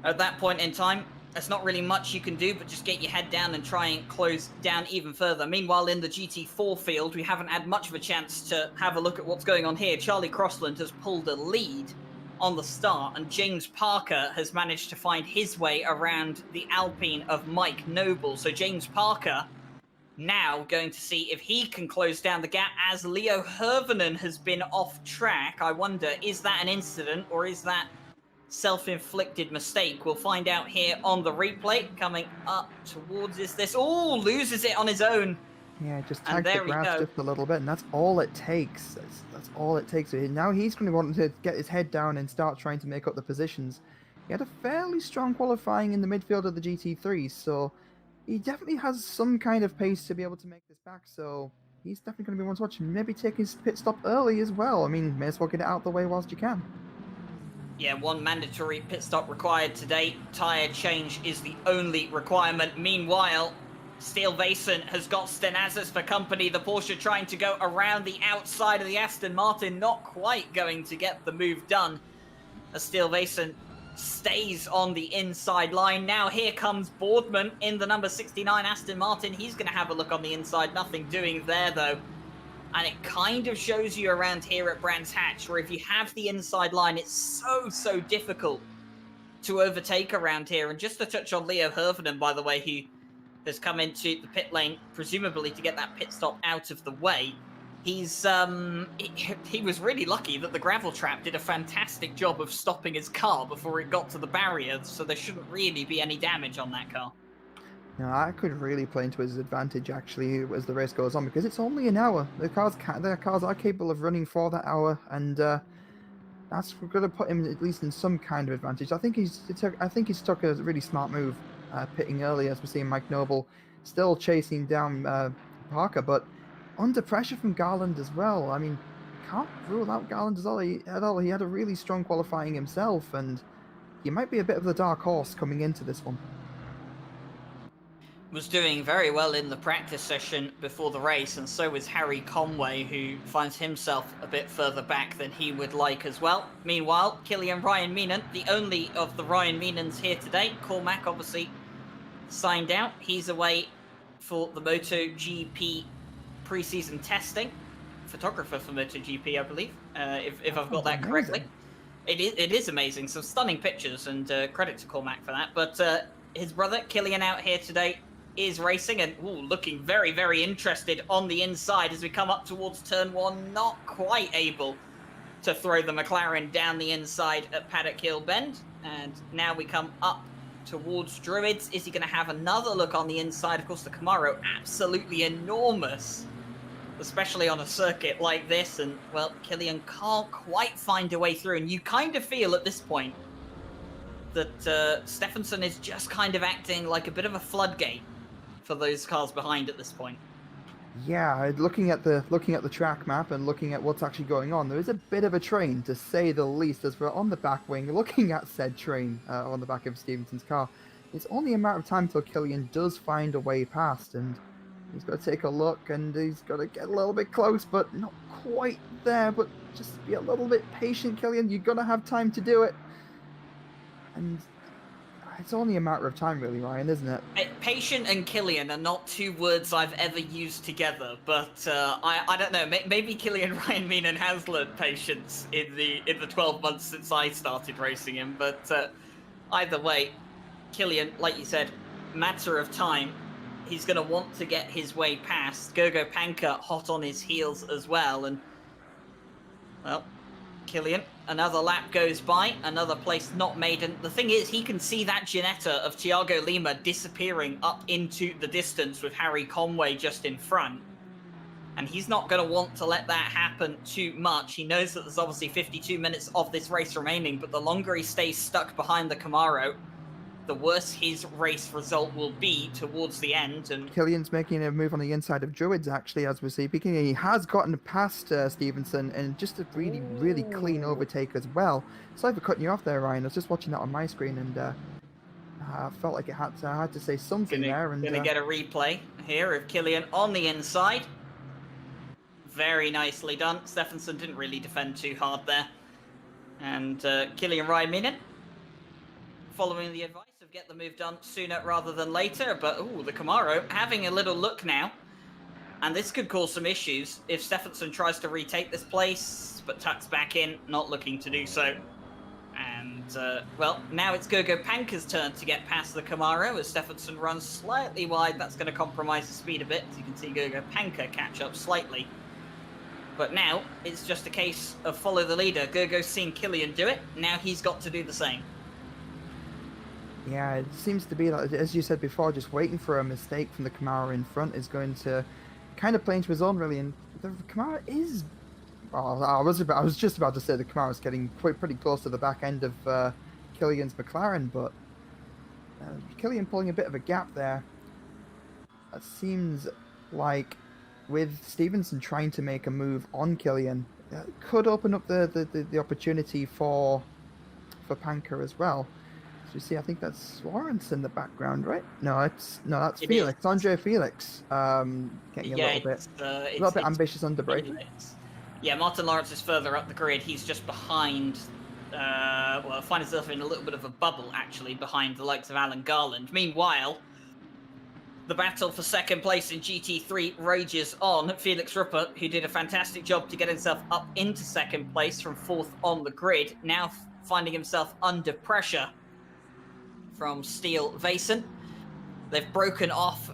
at that point in time, there's not really much you can do but just get your head down and try and close down even further. Meanwhile, in the GT4 field, we haven't had much of a chance to have a look at what's going on here. Charlie Crossland has pulled a lead on the start, and James Parker has managed to find his way around the Alpine of Mike Noble. So James Parker now going to see if he can close down the gap, as Leo Hirvonen has been off track. I wonder, is that an incident or is that self-inflicted mistake? We'll find out here on the replay. Coming up towards this. Oh, loses it on his own. Yeah, just tags the grass just a little bit, and that's all it takes. That's all it takes. Now he's going to want to get his head down and start trying to make up the positions. He had a fairly strong qualifying in the midfield of the GT3, so he definitely has some kind of pace to be able to make this back, so he's definitely going to be one to watch. Maybe take his pit stop early as well. I mean, may as well get it out of the way whilst you can. Yeah, one mandatory pit stop required today. Tyre change is the only requirement. Meanwhile, Steele Vason has got Stenazas for company. The Porsche trying to go around the outside of the Aston Martin, not quite going to get the move done, as Steele Vason stays on the inside line. Now here comes Boardman in the number 69 Aston Martin. He's going to have a look on the inside. Nothing doing there, though. And it kind of shows you around here at Brands Hatch, where if you have the inside line, it's so difficult to overtake around here. And just to touch on Leo Hirvonen, by the way, who has come into the pit lane, presumably to get that pit stop out of the way. He's he was really lucky that the gravel trap did a fantastic job of stopping his car before it got to the barrier, so there shouldn't really be any damage on that car. Now, that could really play into his advantage, actually, as the race goes on, because it's only an hour. The cars are capable of running for that hour, and that's going to put him at least in some kind of advantage. I think he's took a really smart move, pitting early, as we're seeing Mike Noble still chasing down Parker, but under pressure from Garland as well. I mean, can't rule out Garland at all. He had a really strong qualifying himself, and he might be a bit of the dark horse coming into this one. Was doing very well in the practice session before the race, and so was Harry Conway, who finds himself a bit further back than he would like as well. Meanwhile, Ryan Meenan, the only of the Ryan Meenans here today. Cormac obviously signed out. He's away for the MotoGP pre-season testing. Photographer for MotoGP, I believe, if I've got that correctly. It is amazing. Some stunning pictures, and credit to Cormac for that. But his brother, Killian, out here today, is racing and looking very, very interested on the inside as we come up towards turn one. Not quite able to throw the McLaren down the inside at Paddock Hill Bend. And now we come up towards Druids. Is he going to have another look on the inside? Of course, the Camaro, absolutely enormous, especially on a circuit like this. And, well, Killian can't quite find a way through. And you kind of feel at this point that Stephenson is just kind of acting like a bit of a floodgate for those cars behind at this point. Yeah, looking at the track map and looking at what's actually going on, there is a bit of a train, to say the least, as we're on the back wing, looking at said train on the back of Stevenson's car. It's only a matter of time till Killian does find a way past, and he's got to take a look, and he's got to get a little bit close, but not quite there. But just be a little bit patient, Killian. You're going to have time to do it. And it's only a matter of time, really, Ryan, isn't it? Patient and Killian are not two words I've ever used together, but I don't know. Maybe Ryan Meenan has learned patience in the 12 months since I started racing him. But either way, Killian, like you said, matter of time. He's going to want to get his way past. Gogo Panka hot on his heels as well, and well, Killian, another lap goes by, another place not made, and the thing is, he can see that Ginetta of Thiago Lima disappearing up into the distance with Harry Conway just in front, and he's not going to want to let that happen too much. He knows that there's obviously 52 minutes of this race remaining, but the longer he stays stuck behind the Camaro, the worse his race result will be towards the end. And Killian's making a move on the inside of Druids, actually, as we're speaking. He has gotten past Stevenson, and just a really, really clean overtake as well. Sorry for cutting you off there, Ryan. I was just watching that on my screen, and I felt like I had to say something there. And gonna get a replay here of Killian on the inside. Very nicely done. Stephenson didn't really defend too hard there. And Killian Ryan Meenan, following the advice of get the move done sooner rather than later, but the Camaro having a little look now, and this could cause some issues if Stephenson tries to retake this place, but tucks back in, not looking to do so. And well, now it's Gogo Panka's turn to get past the Camaro as Stephenson runs slightly wide. That's going to compromise the speed a bit, as you can see Gogo Panka catch up slightly. But now it's just a case of follow the leader. Gogo's seen Killian do it, now he's got to do the same. Yeah, it seems to be like, as you said before, just waiting for a mistake from the Camaro in front is going to kind of play into his own, really. And the Camaro is, well, I was just about to say the Camaro is getting pretty close to the back end of Killian's McLaren, but Killian pulling a bit of a gap there. It seems like with Stevenson trying to make a move on Killian, could open up the opportunity for Panka as well. You see, I think that's Lawrence in the background, right? No, that's Felix. Is. Andre Felix. Getting a little bit ambitious under braking. Yeah, Martin Lawrence is further up the grid. He's just behind. Well, find himself in a little bit of a bubble, actually, behind the likes of Alan Garland. Meanwhile, the battle for second place in GT3 rages on. Felix Ruppert, who did a fantastic job to get himself up into second place from fourth on the grid, now finding himself under pressure from Steel Vason. They've broken off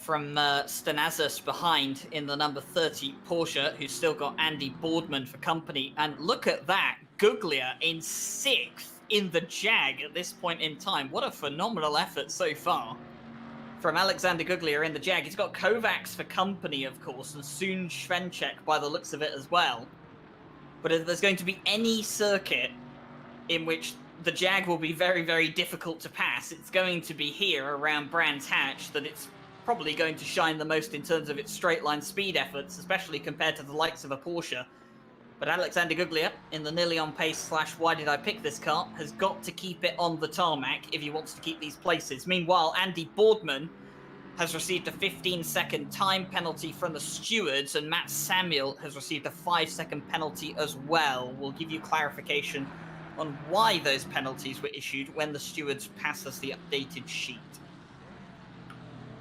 from Stenazas behind in the number 30 Porsche, who's still got Andy Boardman for company. And look at that, Guglia in 6th in the Jag at this point in time. What a phenomenal effort so far from Alexander Guglia in the Jag. He's got Kovacs for company, of course, and soon Svenchek by the looks of it as well. But if there's going to be any circuit in which the Jag will be very, very difficult to pass, it's going to be here around Brands Hatch that it's probably going to shine the most in terms of its straight line speed efforts, especially compared to the likes of a Porsche. But Alexander Guglia, in the nearly on pace / why did I pick this car, has got to keep it on the tarmac if he wants to keep these places. Meanwhile, Andy Boardman has received a 15-second time penalty from the stewards, and Matt Samuel has received a 5-second penalty as well. We'll give you clarification on why those penalties were issued when the stewards pass us the updated sheet.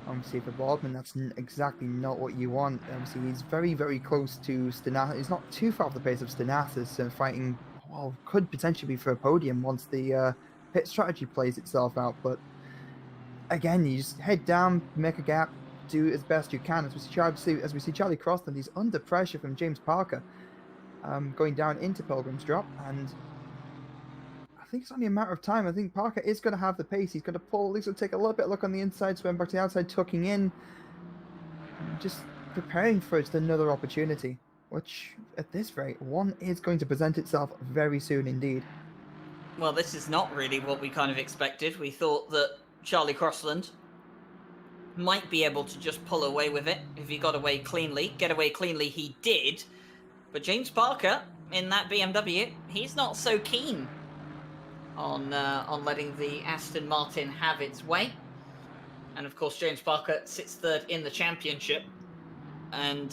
Obviously, for Boardman, that's exactly not what you want. Obviously, he's very, very close to Stenazas. He's not too far off the pace of Stenazas, and fighting, well, could potentially be for a podium once the pit strategy plays itself out. But again, you just head down, make a gap, do as best you can. As we see Charlie Crossland, he's under pressure from James Parker, going down into Pilgrim's Drop, and I think it's only a matter of time. I think Parker is going to have the pace. He's going to pull. He's going to take a little bit of look on the inside, swim back to the outside, tucking in, just preparing for just another opportunity, which at this rate, one is going to present itself very soon indeed. Well, this is not really what we kind of expected. We thought that Charlie Crossland might be able to just pull away with it if he got away cleanly. Get away cleanly he did. But James Parker in that BMW, he's not so keen on letting the Aston Martin have its way. And of course, James Parker sits 3rd in the championship. And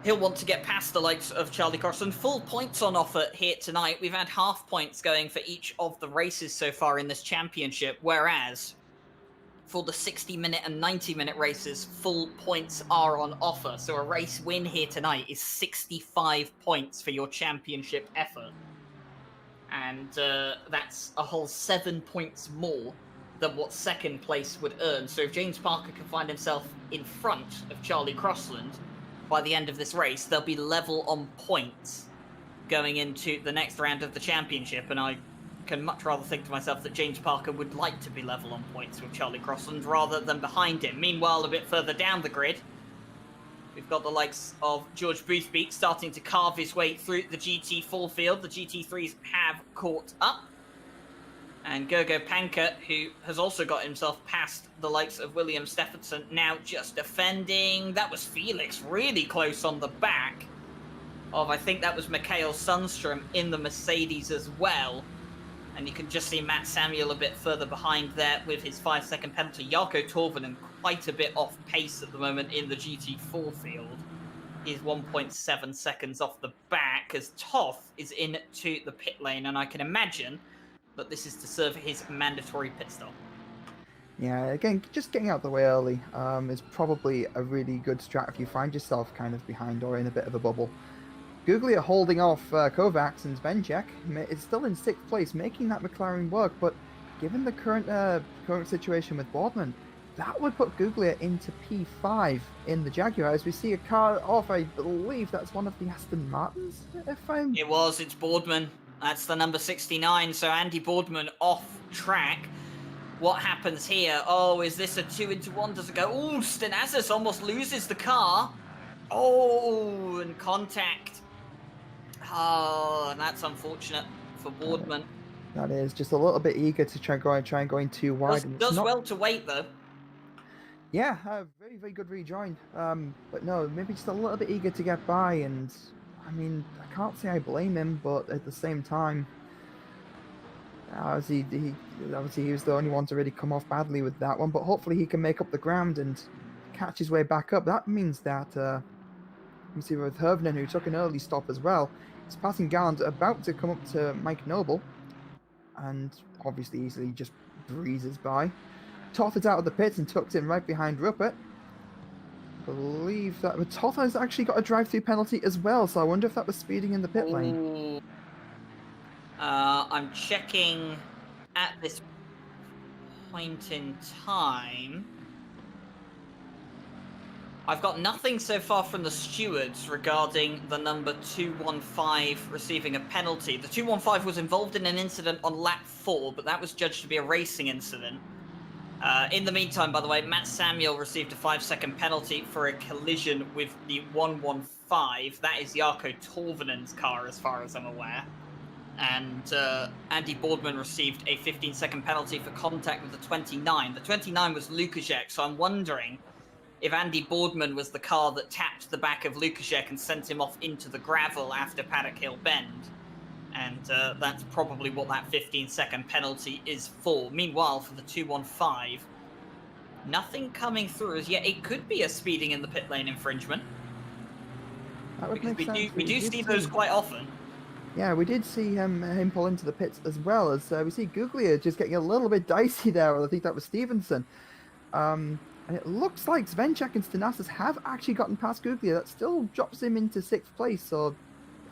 he'll want to get past the likes of Charlie Crossland. Full points on offer here tonight. We've had half points going for each of the races so far in this championship, whereas for the 60-minute and 90-minute races, full points are on offer. So a race win here tonight is 65 points for your championship effort. And that's a whole 7 points more than what second place would earn. So if James Parker can find himself in front of Charlie Crossland by the end of this race, they'll be level on points going into the next round of the championship. And I can much rather think to myself that James Parker would like to be level on points with Charlie Crossland rather than behind him. Meanwhile, a bit further down the grid, we've got the likes of George Boothby starting to carve his way through the GT4 field. The GT3s have caught up. And Gergo Panker, who has also got himself past the likes of William Stephenson, now just defending. That was Felix really close on the back of, I think that was Mikhail Sundstrom in the Mercedes as well. And you can just see Matt Samuel a bit further behind there with his 5-second penalty. Jarkko Torvinen quite a bit off pace at the moment in the GT4 field. He's 1.7 seconds off the back as Toth is into the pit lane. And I can imagine that this is to serve his mandatory pit stop. Yeah, again, just getting out the way early is probably a really good strat if you find yourself kind of behind or in a bit of a bubble. Guglia holding off Kovacs and Svenchek is still in 6th place, making that McLaren work, but given the current situation with Boardman, that would put Guglia into P5 in the Jaguar, as we see a car off, I believe that's one of the Aston Martins, It's Boardman. That's the number 69, so Andy Boardman off track. What happens here? Oh, is this a 2-into-1? Does it go? Oh, Stenazas almost loses the car. Oh, and contact. Oh, and that's unfortunate for Boardman. That is just a little bit eager to try and go in too wide. Does well to wait, though. Yeah, very, very good rejoin. But no, maybe just a little bit eager to get by, and I mean, I can't say I blame him, but at the same time, obviously he was the only one to really come off badly with that one, but hopefully he can make up the ground and catch his way back up. That means that, you see with Hervnen, who took an early stop as well, he's passing Gallant, about to come up to Mike Noble, and obviously easily just breezes by. Toth is out of the pits and tucks in right behind Ruppert. I believe that Toth has actually got a drive-through penalty as well, so I wonder if that was speeding in the pit lane. I'm checking at this point in time, I've got nothing so far from the stewards regarding the number 215 receiving a penalty. The 215 was involved in an incident on lap 4, but that was judged to be a racing incident. In the meantime, by the way, Matt Samuel received a 5-second penalty for a collision with the 115. That is Jarkko Torvinen's car, as far as I'm aware. And Andy Boardman received a 15-second penalty for contact with the 29. The 29 was Lukaszek, so I'm wondering if Andy Boardman was the car that tapped the back of Lukaszek and sent him off into the gravel after Paddock Hill Bend. And that's probably what that 15-second penalty is for. Meanwhile, for the 215, nothing coming through as yet. It could be a speeding in the pit lane infringement. That would make sense. We do see those quite often. Yeah, we did see him pull into the pits as well, as we see Guglia just getting a little bit dicey there. I think that was Stevenson. And it looks like Svenchak and Stenasas have actually gotten past Guglia. That still drops him into 6th place, so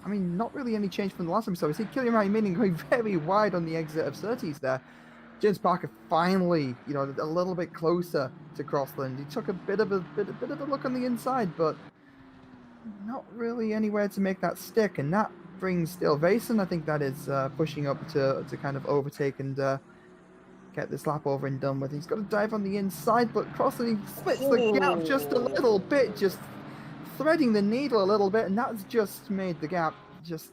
I mean, not really any change from the last time. So we see Killian Raiminen going very wide on the exit of Surtees there. James Parker finally, you know, a little bit closer to Crossland. He took a bit of a look on the inside, but not really anywhere to make that stick. And that brings still Vason. I think that is pushing up to kind of overtake and get this lap over and done with. He's got to dive on the inside, but Crossland splits the gap just a little bit, just threading the needle a little bit, and that's just made the gap just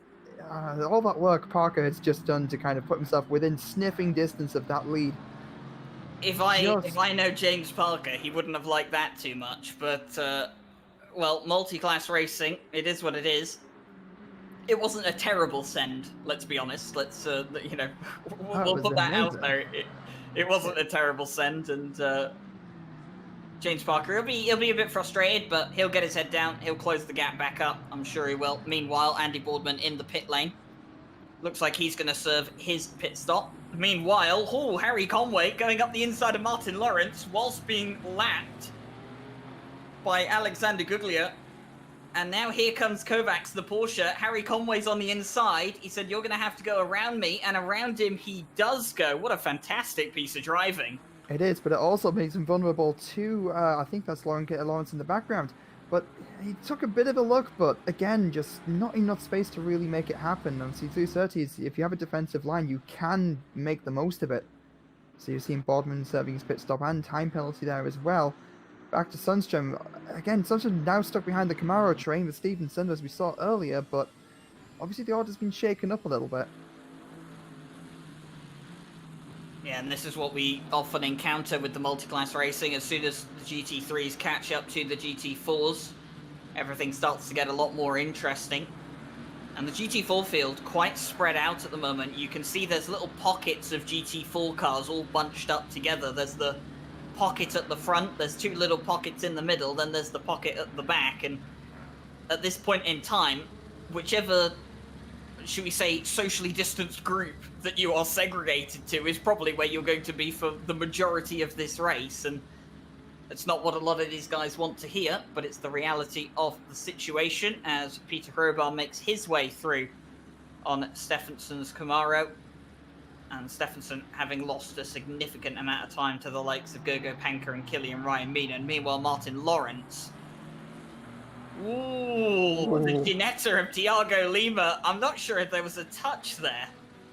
all that work Parker has just done to kind of put himself within sniffing distance of that lead. If I know James Parker, he wouldn't have liked that too much, but well, multi-class racing, it is what it is. It wasn't a terrible send, let's be honest. Let's you know, we'll put that out there. It wasn't a terrible send, and James Parker, he'll be a bit frustrated, but he'll get his head down. He'll close the gap back up. I'm sure he will. Meanwhile, Andy Boardman in the pit lane. Looks like he's going to serve his pit stop. Meanwhile, Harry Conway going up the inside of Martin Lawrence whilst being lapped by Alexander Guglia. And now here comes Kovacs, the Porsche. Harry Conway's on the inside. He said, "You're going to have to go around me." And around him he does go. What a fantastic piece of driving. It is, but it also makes him vulnerable to, I think that's Lawrence in the background. But he took a bit of a look, but again, just not enough space to really make it happen. And see, through Surtees, if you have a defensive line, you can make the most of it. So you're seeing Boardman serving his pit stop and time penalty there as well. Back to Sundstrom. Again, Sundstrom now stuck behind the Camaro train with Stevenson, as we saw earlier, but obviously the order's been shaken up a little bit. Yeah, and this is what we often encounter with the multi-class racing. As soon as the GT3s catch up to the GT4s, everything starts to get a lot more interesting. And the GT4 field, quite spread out at the moment. You can see there's little pockets of GT4 cars all bunched up together. There's the pocket at the front, there's two little pockets in the middle, then there's the pocket at the back. And at this point in time, whichever, should we say, socially distanced group that you are segregated to is probably where you're going to be for the majority of this race. And it's not what a lot of these guys want to hear, but it's the reality of the situation as Peter Hrobar makes his way through on Stephenson's Camaro. And Stephenson having lost a significant amount of time to the likes of Gogo Panker and Killian Raiminen. Meanwhile, Martin Lawrence. Ooh, the Ginetta of Thiago Lima. I'm not sure if there was a touch there.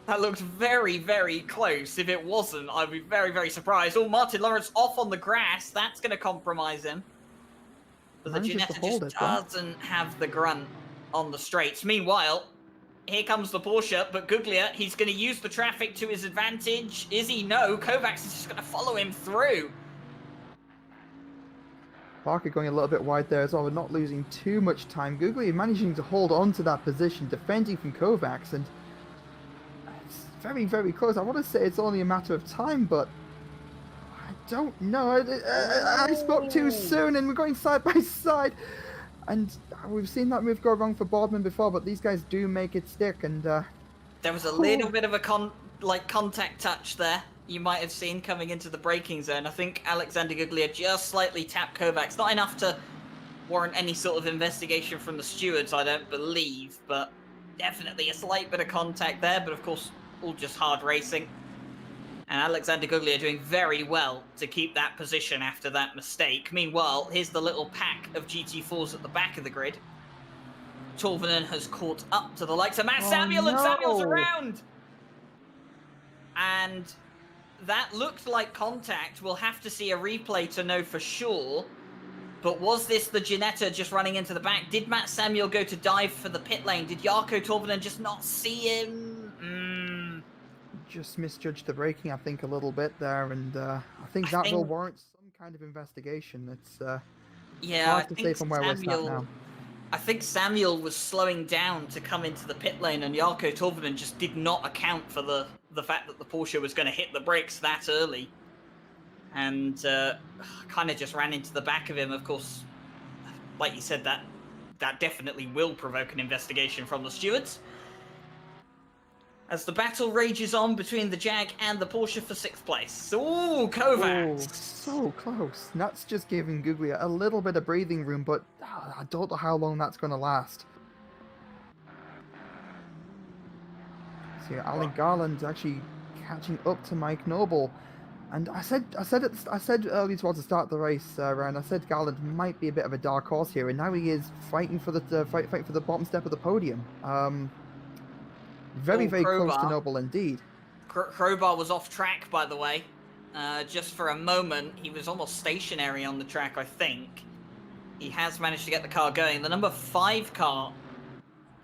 That looked very, very close. If it wasn't, I'd be very, very surprised. Oh, Martin Lawrence off on the grass. That's going to compromise him. But the Ginetta just doesn't have the grunt on the straights. Meanwhile, here comes the Porsche, but Guglia, he's going to use the traffic to his advantage. Is he? No. Kovacs is just going to follow him through. Parker going a little bit wide there as well, but not losing too much time. Guglia managing to hold on to that position, defending from Kovacs, and it's very, very close. I want to say it's only a matter of time, but I don't know. I spoke too soon, and we're going side by side. And we've seen that move go wrong for Boardman before, but these guys do make it stick. And there was a little bit of a contact touch there. You might have seen coming into the braking zone. I think Alexander Guglia just slightly tapped Kovacs. Not enough to warrant any sort of investigation from the stewards, I don't believe, but definitely a slight bit of contact there. But of course, all just hard racing. And Alexander Guglia doing very well to keep that position after that mistake. Meanwhile, here's the little pack of GT4s at the back of the grid. Torvinen has caught up to the likes of Matt Samuel, and Samuel's around! And that looked like contact. We'll have to see a replay to know for sure. But was this the Ginetta just running into the back? Did Matt Samuel go to dive for the pit lane? Did Jarkko Torvinen just not see him? Just misjudged the braking, I think, a little bit there, and I think that will warrant some kind of investigation. It's hard to say from where we're at now. I think Samuel was slowing down to come into the pit lane, and Jarkko Torvinen just did not account for the fact that the Porsche was going to hit the brakes that early. And kind of just ran into the back of him. Of course, like you said, that definitely will provoke an investigation from the stewards. As the battle rages on between the Jag and the Porsche for 6th place. Ooh, Kovacs! Oh, so close. And that's just giving Guglia a little bit of breathing room, but I don't know how long that's going to last. See, Alan Garland actually catching up to Mike Noble. And I said early towards the start of the race, Ryan, I said Garland might be a bit of a dark horse here, and now he is fighting for the fighting for the bottom step of the podium. Very close to Noble indeed. Crowbar was off track, by the way. Just for a moment, he was almost stationary on the track, I think. He has managed to get the car going. The number 5 car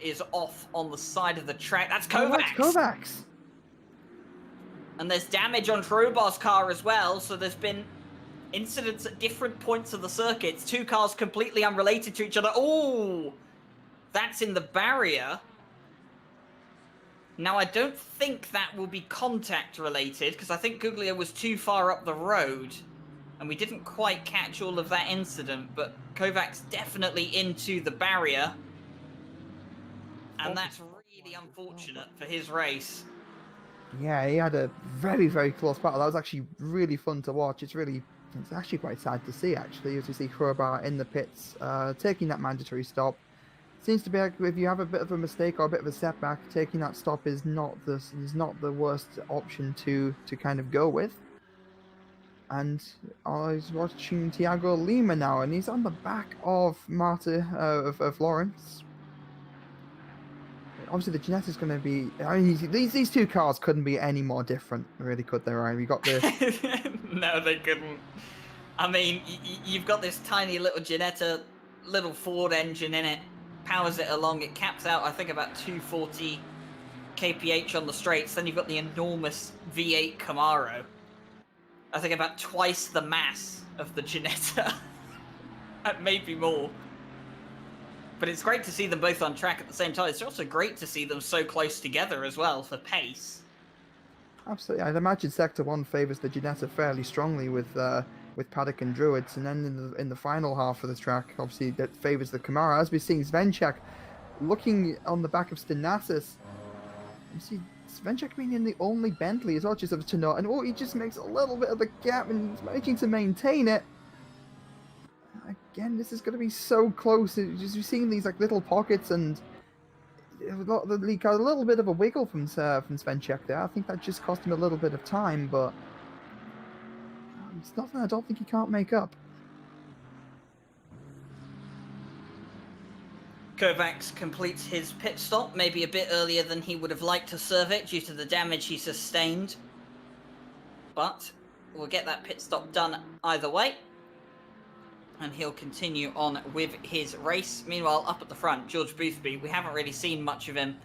is off on the side of the track. That's Kovacs! Oh, that's Kovacs! And there's damage on Crowbar's car as well, so there's been incidents at different points of the circuits. 2 cars completely unrelated to each other. Oh! That's in the barrier. Now, I don't think that will be contact related, because I think Guglia was too far up the road, and we didn't quite catch all of that incident, but Kovacs definitely into the barrier, and that's really unfortunate for his race. Yeah, he had a very close battle. That was actually really fun to watch. It's actually quite sad to see, actually, as you see Crowbar in the pits, taking that mandatory stop. Seems to be like if you have a bit of a mistake or a bit of a setback, taking that stop is not the worst option to kind of go with. And I was watching Thiago Lima now, and he's on the back of of Lawrence. Obviously, the Ginetta's going to be. I mean, these 2 cars couldn't be any more different, really, could they, Ryan? We got the. No, they couldn't. I mean, you've got this tiny little Ginetta, little Ford engine in it. Powers it along. It caps out, I think, about 240 kph on the straights. Then you've got the enormous V8 Camaro. I think about twice the mass of the Ginetta. Maybe more. But it's great to see them both on track at the same time. It's also great to see them so close together as well for pace. Absolutely. I'd imagine Sector 1 favours the Ginetta fairly strongly with Paddock and Druids, and then in the final half of the track, obviously, that favours the Camaro. As we're seeing Svenchak looking on the back of Stenassis, you see Svenchak being in the only Bentley as well, just to note, and he just makes a little bit of a gap, and he's managing to maintain it. Again, this is going to be so close. You're seeing these like little pockets, and a little bit of a wiggle from Svenchak there. I think that just cost him a little bit of time, but it's nothing I don't think he can't make up. Kovacs completes his pit stop, maybe a bit earlier than he would have liked to serve it due to the damage he sustained. But we'll get that pit stop done either way. And he'll continue on with his race. Meanwhile, up at the front, George Boothby, we haven't really seen much of him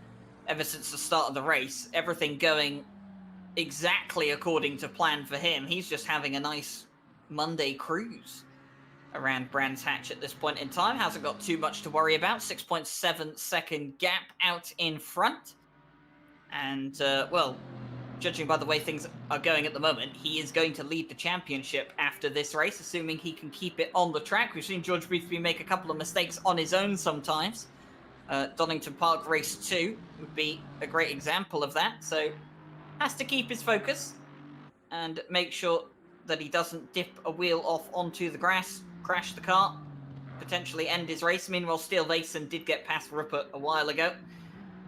ever since the start of the race. Everything going exactly according to plan for him. He's just having a nice Monday cruise around Brands Hatch at this point in time. Hasn't got too much to worry about. 6.7 second gap out in front. And, well, judging by the way things are going at the moment, he is going to lead the championship after this race, assuming he can keep it on the track. We've seen George Boothby make a couple of mistakes on his own sometimes. Donington Park Race 2 would be a great example of that. So, has to keep his focus and make sure that he doesn't dip a wheel off onto the grass, crash the car, potentially end his race. Meanwhile, Steele Vason did get past Rupert a while ago,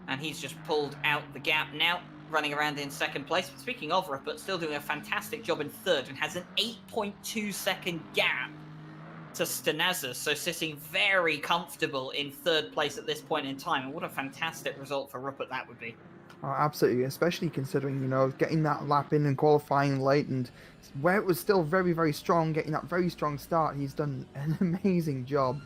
and he's just pulled out the gap now. running around in second place. But speaking of Rupert, still doing a fantastic job in third and has an 8.2 second gap to Stenazas, so sitting very comfortable in third place at this point in time. And what a fantastic result for Rupert that would be. Oh, absolutely, especially considering, you know, getting that lap in and qualifying late and where it was still very, very strong, getting that very strong start. He's done an amazing job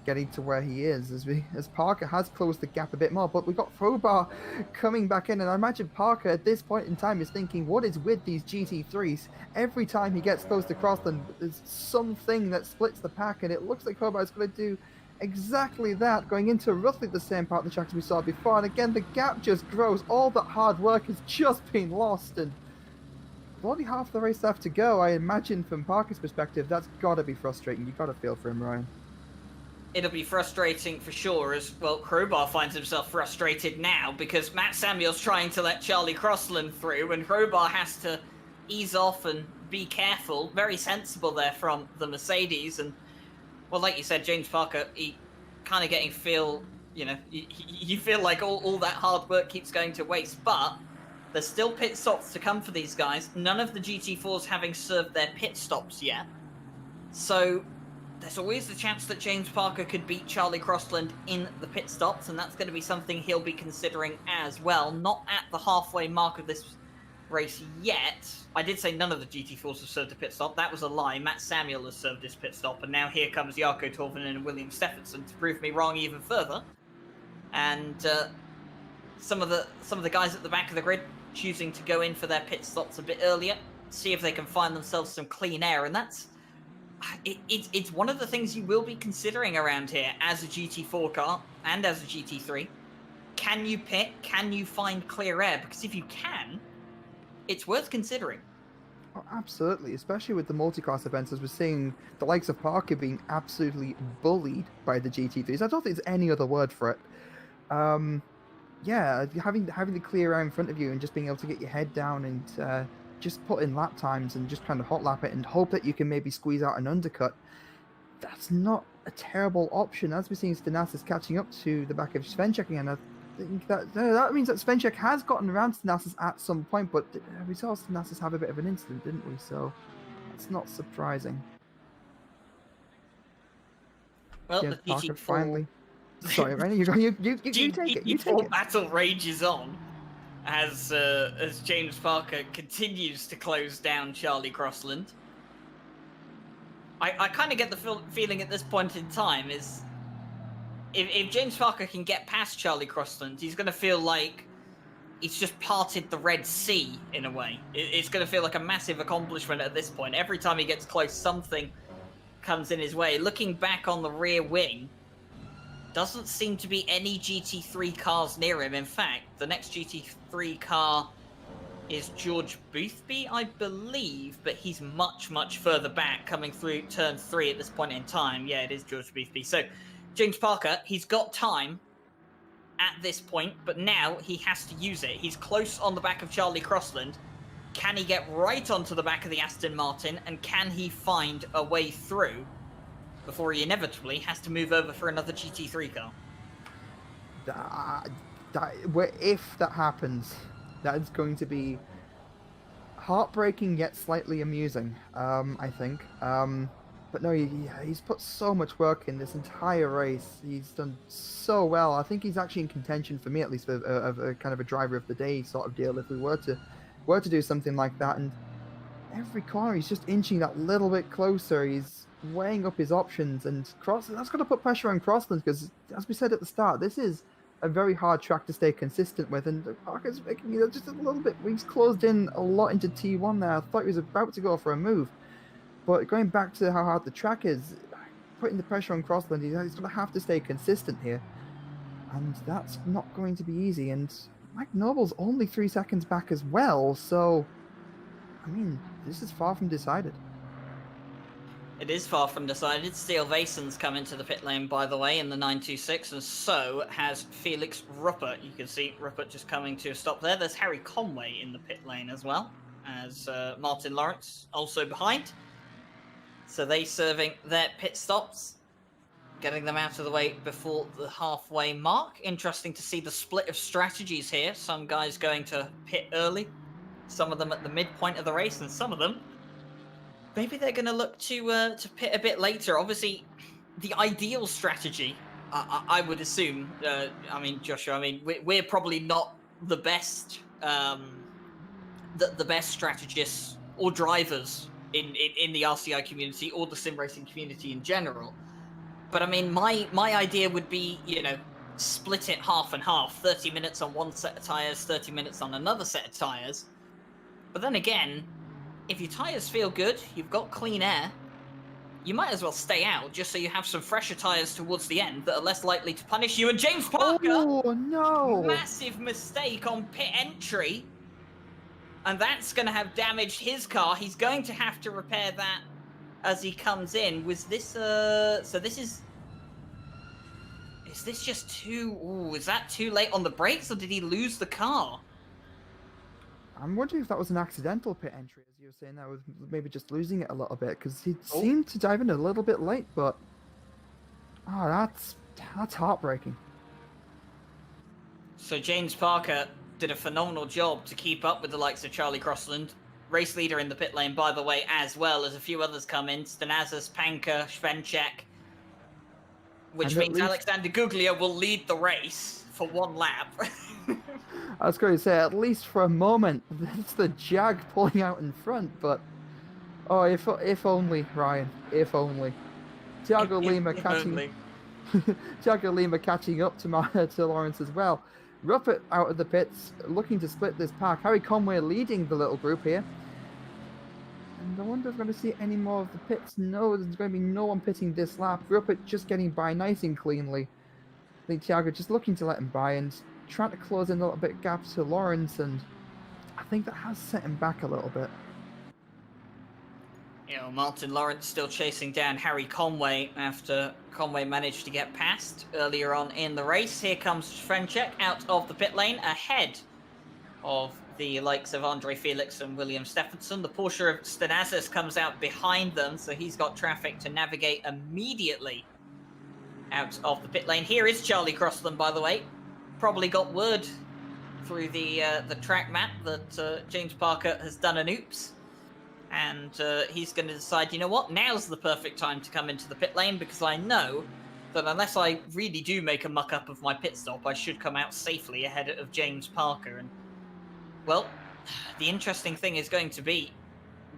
getting to where he is as Parker has closed the gap a bit more, but we've got Crowbar coming back in, and I imagine Parker at this point in time is thinking, what is with these GT3s? Every time he gets close to Crossland, there's something that splits the pack, and it looks like Crowbar is going to do exactly that, going into roughly the same part of the track as we saw before, and again the gap just grows. All that hard work has just been lost, and only half the race left to go. I imagine from Parker's perspective that's got to be frustrating. You've got to feel for him, Ryan. It'll be frustrating for sure, as well. Crowbar finds himself frustrated now because Matt Samuel's trying to let Charlie Crossland through, and Crowbar has to ease off and be careful. Very sensible there from the Mercedes, and well, like you said, James Parker, he kind of getting you feel like all that hard work keeps going to waste, but there's still pit stops to come for these guys. None of the GT4s having served their pit stops yet, so there's always the chance that James Parker could beat Charlie Crossland in the pit stops, and that's going to be something he'll be considering as well. Not at the halfway mark of this race yet. I did say none of the GT4s have served a pit stop. That was a lie. Matt Samuel has served his pit stop, and now here comes Jarkko Torvinen and William Stephenson to prove me wrong even further. And some of the guys at the back of the grid choosing to go in for their pit stops a bit earlier, see if they can find themselves some clean air, and that's it's one of the things you will be considering around here as a GT4 car and as a GT3. Can you pit? Can you find clear air? Because if you can, it's worth considering. Oh, absolutely, especially with the multi-class events, as we're seeing the likes of Parker being absolutely bullied by the GT3s. I don't think there's any other word for it. Yeah, having the clear air in front of you and just being able to get your head down and just put in lap times and just kind of hot lap it and hope that you can maybe squeeze out an undercut. That's not a terrible option. As we're seeing Stenazas catching up to the back of Svenchek again, I think that means that Svenchek has gotten around Stenazas at some point, but we saw Stenazas have a bit of an incident, didn't we? So that's not surprising. Well, James the Parker GT4 finally. Sorry, Rennie, you take it. You take it. Battle rages on as James Parker continues to close down Charlie Crossland. I kind of get the feeling at this point in time is if James Parker can get past Charlie Crossland, he's going to feel like he's just parted the Red Sea in a way. It's going to feel like a massive accomplishment at this point. Every time he gets close, something comes in his way. Looking back on the rear wing, doesn't seem to be any GT3 cars near him. In fact, the next GT3 car is George Boothby, I believe, but he's much, much further back, coming through turn 3 at this point in time. Yeah, it is George Boothby. So, James Parker, he's got time at this point, but now he has to use it. He's close on the back of Charlie Crossland. Can he get right onto the back of the Aston Martin, and can he find a way through before he inevitably has to move over for another GT3 car? If that happens, that is going to be heartbreaking yet slightly amusing, I think. But no, he's put so much work in this entire race. He's done so well. I think he's actually in contention, for me at least, of a kind of a driver of the day sort of deal if we were to do something like that. And every corner he's just inching that little bit closer. He's weighing up his options, and Crossland, that's going to put pressure on Crossland because, as we said at the start, this is a very hard track to stay consistent with, and Parker's making just a little bit. He's closed in a lot into T1 there. I thought he was about to go for a move, but going back to how hard the track is, putting the pressure on Crossland, he's going to have to stay consistent here, and that's not going to be easy. And Mike Noble's only 3 seconds back as well, so I mean, this is far from decided. It is far from decided. Steele Vason's come into the pit lane, by the way, in the 926, and so has Felix Ruppert. You can see Ruppert just coming to a stop there. There's Harry Conway in the pit lane as well, as Martin Lawrence also behind. So they serving their pit stops. getting them out of the way before the halfway mark. Interesting to see the split of strategies here. Some guys going to pit early, some of them at the midpoint of the race, and some of them maybe they're going to look to pit a bit later. Obviously, the ideal strategy, I would assume. I mean, Joshua. I mean, we're probably not the best, the best strategists or drivers in the RCI community or the sim racing community in general. But I mean, my idea would be, you know, split it half and half. 30 minutes on one set of tires, 30 minutes on another set of tires. But then again, if your tires feel good, you've got clean air, you might as well stay out just so you have some fresher tires towards the end that are less likely to punish you. And James Parker, Oh no! massive mistake on pit entry, and that's going to have damaged his car. He's going to have to repair that as he comes in. Was this so this is this just too... Ooh, is that too late on the brakes, or did he lose the car? I'm wondering if that was an accidental pit entry, as you were saying. That was maybe just losing it a little bit, because he seemed to dive in a little bit late, but... Oh, that's heartbreaking. So James Parker did a phenomenal job to keep up with the likes of Charlie Crossland. Race leader in the pit lane, by the way, as well as a few others come in. Stanazas, Panka, Svenchek. Which means Alexander Guglia will lead the race for one lap. I was going to say, at least for a moment, it's the Jag pulling out in front, but... Oh, if only, Ryan, if only. Thiago Lima catching... Thiago Lima catching up to Lawrence as well. Ruppert out of the pits, looking to split this pack. Harry Conway leading the little group here. And I wonder if we're going to see any more of the pits. No, there's going to be no one pitting this lap. Ruppert just getting by nice and cleanly. I think Thiago just looking to let him by and trying to close in a little bit gap to Lawrence, and I think that has set him back a little bit. You know, Martin Lawrence still chasing down Harry Conway after Conway managed to get past earlier on in the race. Here comes Svenchek out of the pit lane ahead of the likes of Andre Felix and William Stephenson. The Porsche of Stanazis comes out behind them, so he's got traffic to navigate immediately out of the pit lane. Here is Charlie Crossland, by the way. Probably got word through the track map that James Parker has done an oops. And he's going to decide, you know what, now's the perfect time to come into the pit lane, because I know that unless I really do make a muck-up of my pit stop, I should come out safely ahead of James Parker. And, well, the interesting thing is going to be,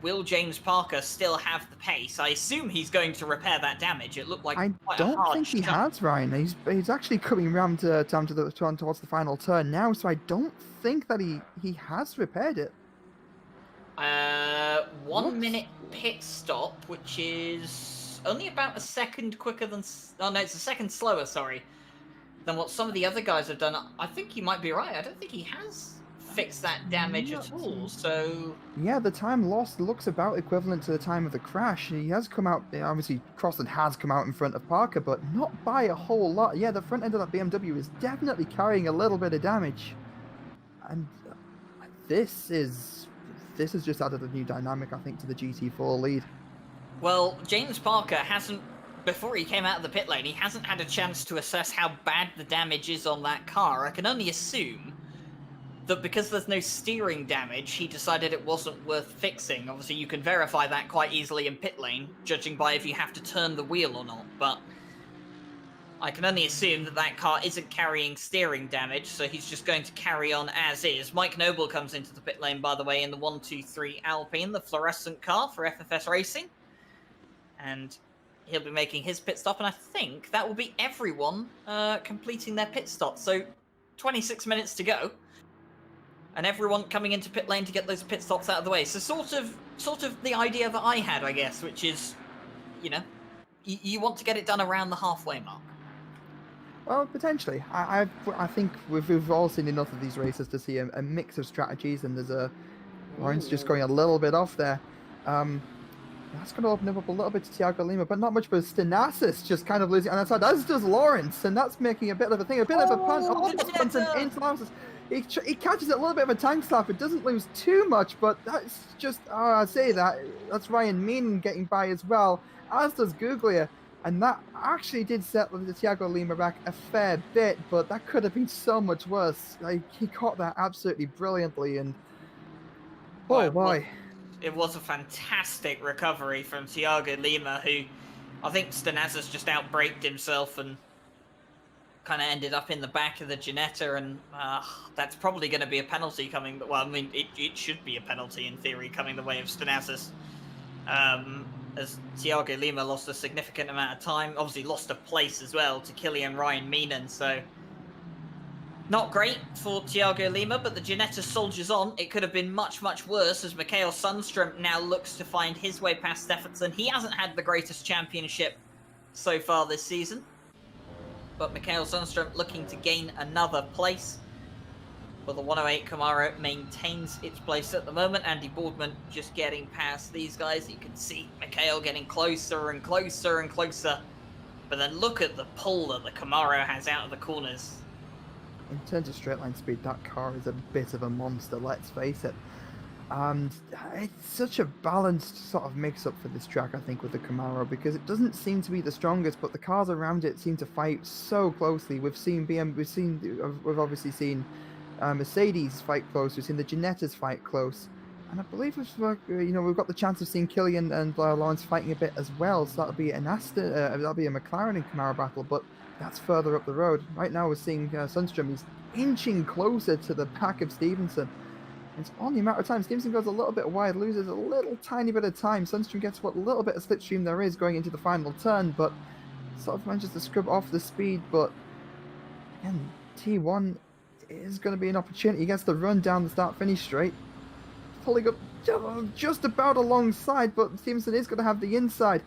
will James Parker still have the pace? I assume he's going to repair that damage. It looked like quite a hard don't think he has, Ryan. He's actually coming round towards the final turn now, so I don't think that he has repaired it. 1 minute pit stop, which is only about a second quicker than... Oh, no, it's a second slower, sorry, than what some of the other guys have done. I think you might be right. I don't think he has fixed that damage at all, so... Yeah, the time lost looks about equivalent to the time of the crash. He has come out... Obviously, Crossland has come out in front of Parker, but not by a whole lot. Yeah, the front end of that BMW is definitely carrying a little bit of damage. And this has just added a new dynamic, I think, to the GT4 lead. Well, James Parker hasn't, before he came out of the pit lane, he hasn't had a chance to assess how bad the damage is on that car. I can only assume that because there's no steering damage, he decided it wasn't worth fixing. Obviously, you can verify that quite easily in pit lane, judging by if you have to turn the wheel or not, but I can only assume that that car isn't carrying steering damage, so he's just going to carry on as is. Mike Noble comes into the pit lane, by the way, in the 123 Alpine, the fluorescent car for FFS Racing. And he'll be making his pit stop, and I think that will be everyone completing their pit stop. So 26 minutes to go, and everyone coming into pit lane to get those pit stops out of the way. So sort of the idea that I had, I guess, which is, you know, you want to get it done around the halfway mark. Well, potentially. I think we've all seen enough of these races to see a mix of strategies, and there's a... Lawrence just going a little bit off there. That's going to open up a little bit to Thiago Lima, but not much, but Stanazis just kind of losing on that side, as does Lawrence, and that's making a bit of a thing, a bit of a punt. Into Lawrence. He catches a little bit of a tank slap. It doesn't lose too much, but that's just... I say that. That's Ryan Mean getting by as well, as does Guglia. And that actually did set the Thiago Lima back a fair bit, but that could have been so much worse. Like, he caught that absolutely brilliantly, and Oh, oh boy. it was a fantastic recovery from Thiago Lima, who I think Stenazas just outbraked himself and kind of ended up in the back of the Ginetta, and that's probably going to be a penalty coming. Well, I mean, it should be a penalty in theory coming the way of Stenazas, as Thiago Lima lost a significant amount of time. Obviously, lost a place as well to Kilian Ryan Meenan, so not great for Thiago Lima, but the Ginetta soldiers on. It could have been much, much worse, as Mikael Sundström now looks to find his way past Steffensen. He hasn't had the greatest championship so far this season, but Mikael Sundström looking to gain another place. But the 108 Camaro maintains its place at the moment. Andy Boardman just getting past these guys. You can see Mikael getting closer and closer and closer. But then look at the pull that the Camaro has out of the corners. In terms of straight line speed, that car is a bit of a monster, let's face it. And it's such a balanced sort of mix-up for this track, I think, with the Camaro, because it doesn't seem to be the strongest, but the cars around it seem to fight so closely. We've obviously seen Mercedes fight close. We've seen the Ginettas fight close, and I believe we've got the chance of seeing Kilian and Lawrence fighting a bit as well. So that'll be a McLaren and Camaro battle, but that's further up the road. Right now we're seeing Sundström. He's inching closer to the back of Stevenson. It's only a matter of time. Stevenson goes a little bit wide, loses a little tiny bit of time. Sundström gets what little bit of slipstream there is going into the final turn, but sort of manages to scrub off the speed. But again, T1 is going to be an opportunity. He gets the run down the start-finish straight, pulling up just about alongside, but Stevenson is going to have the inside.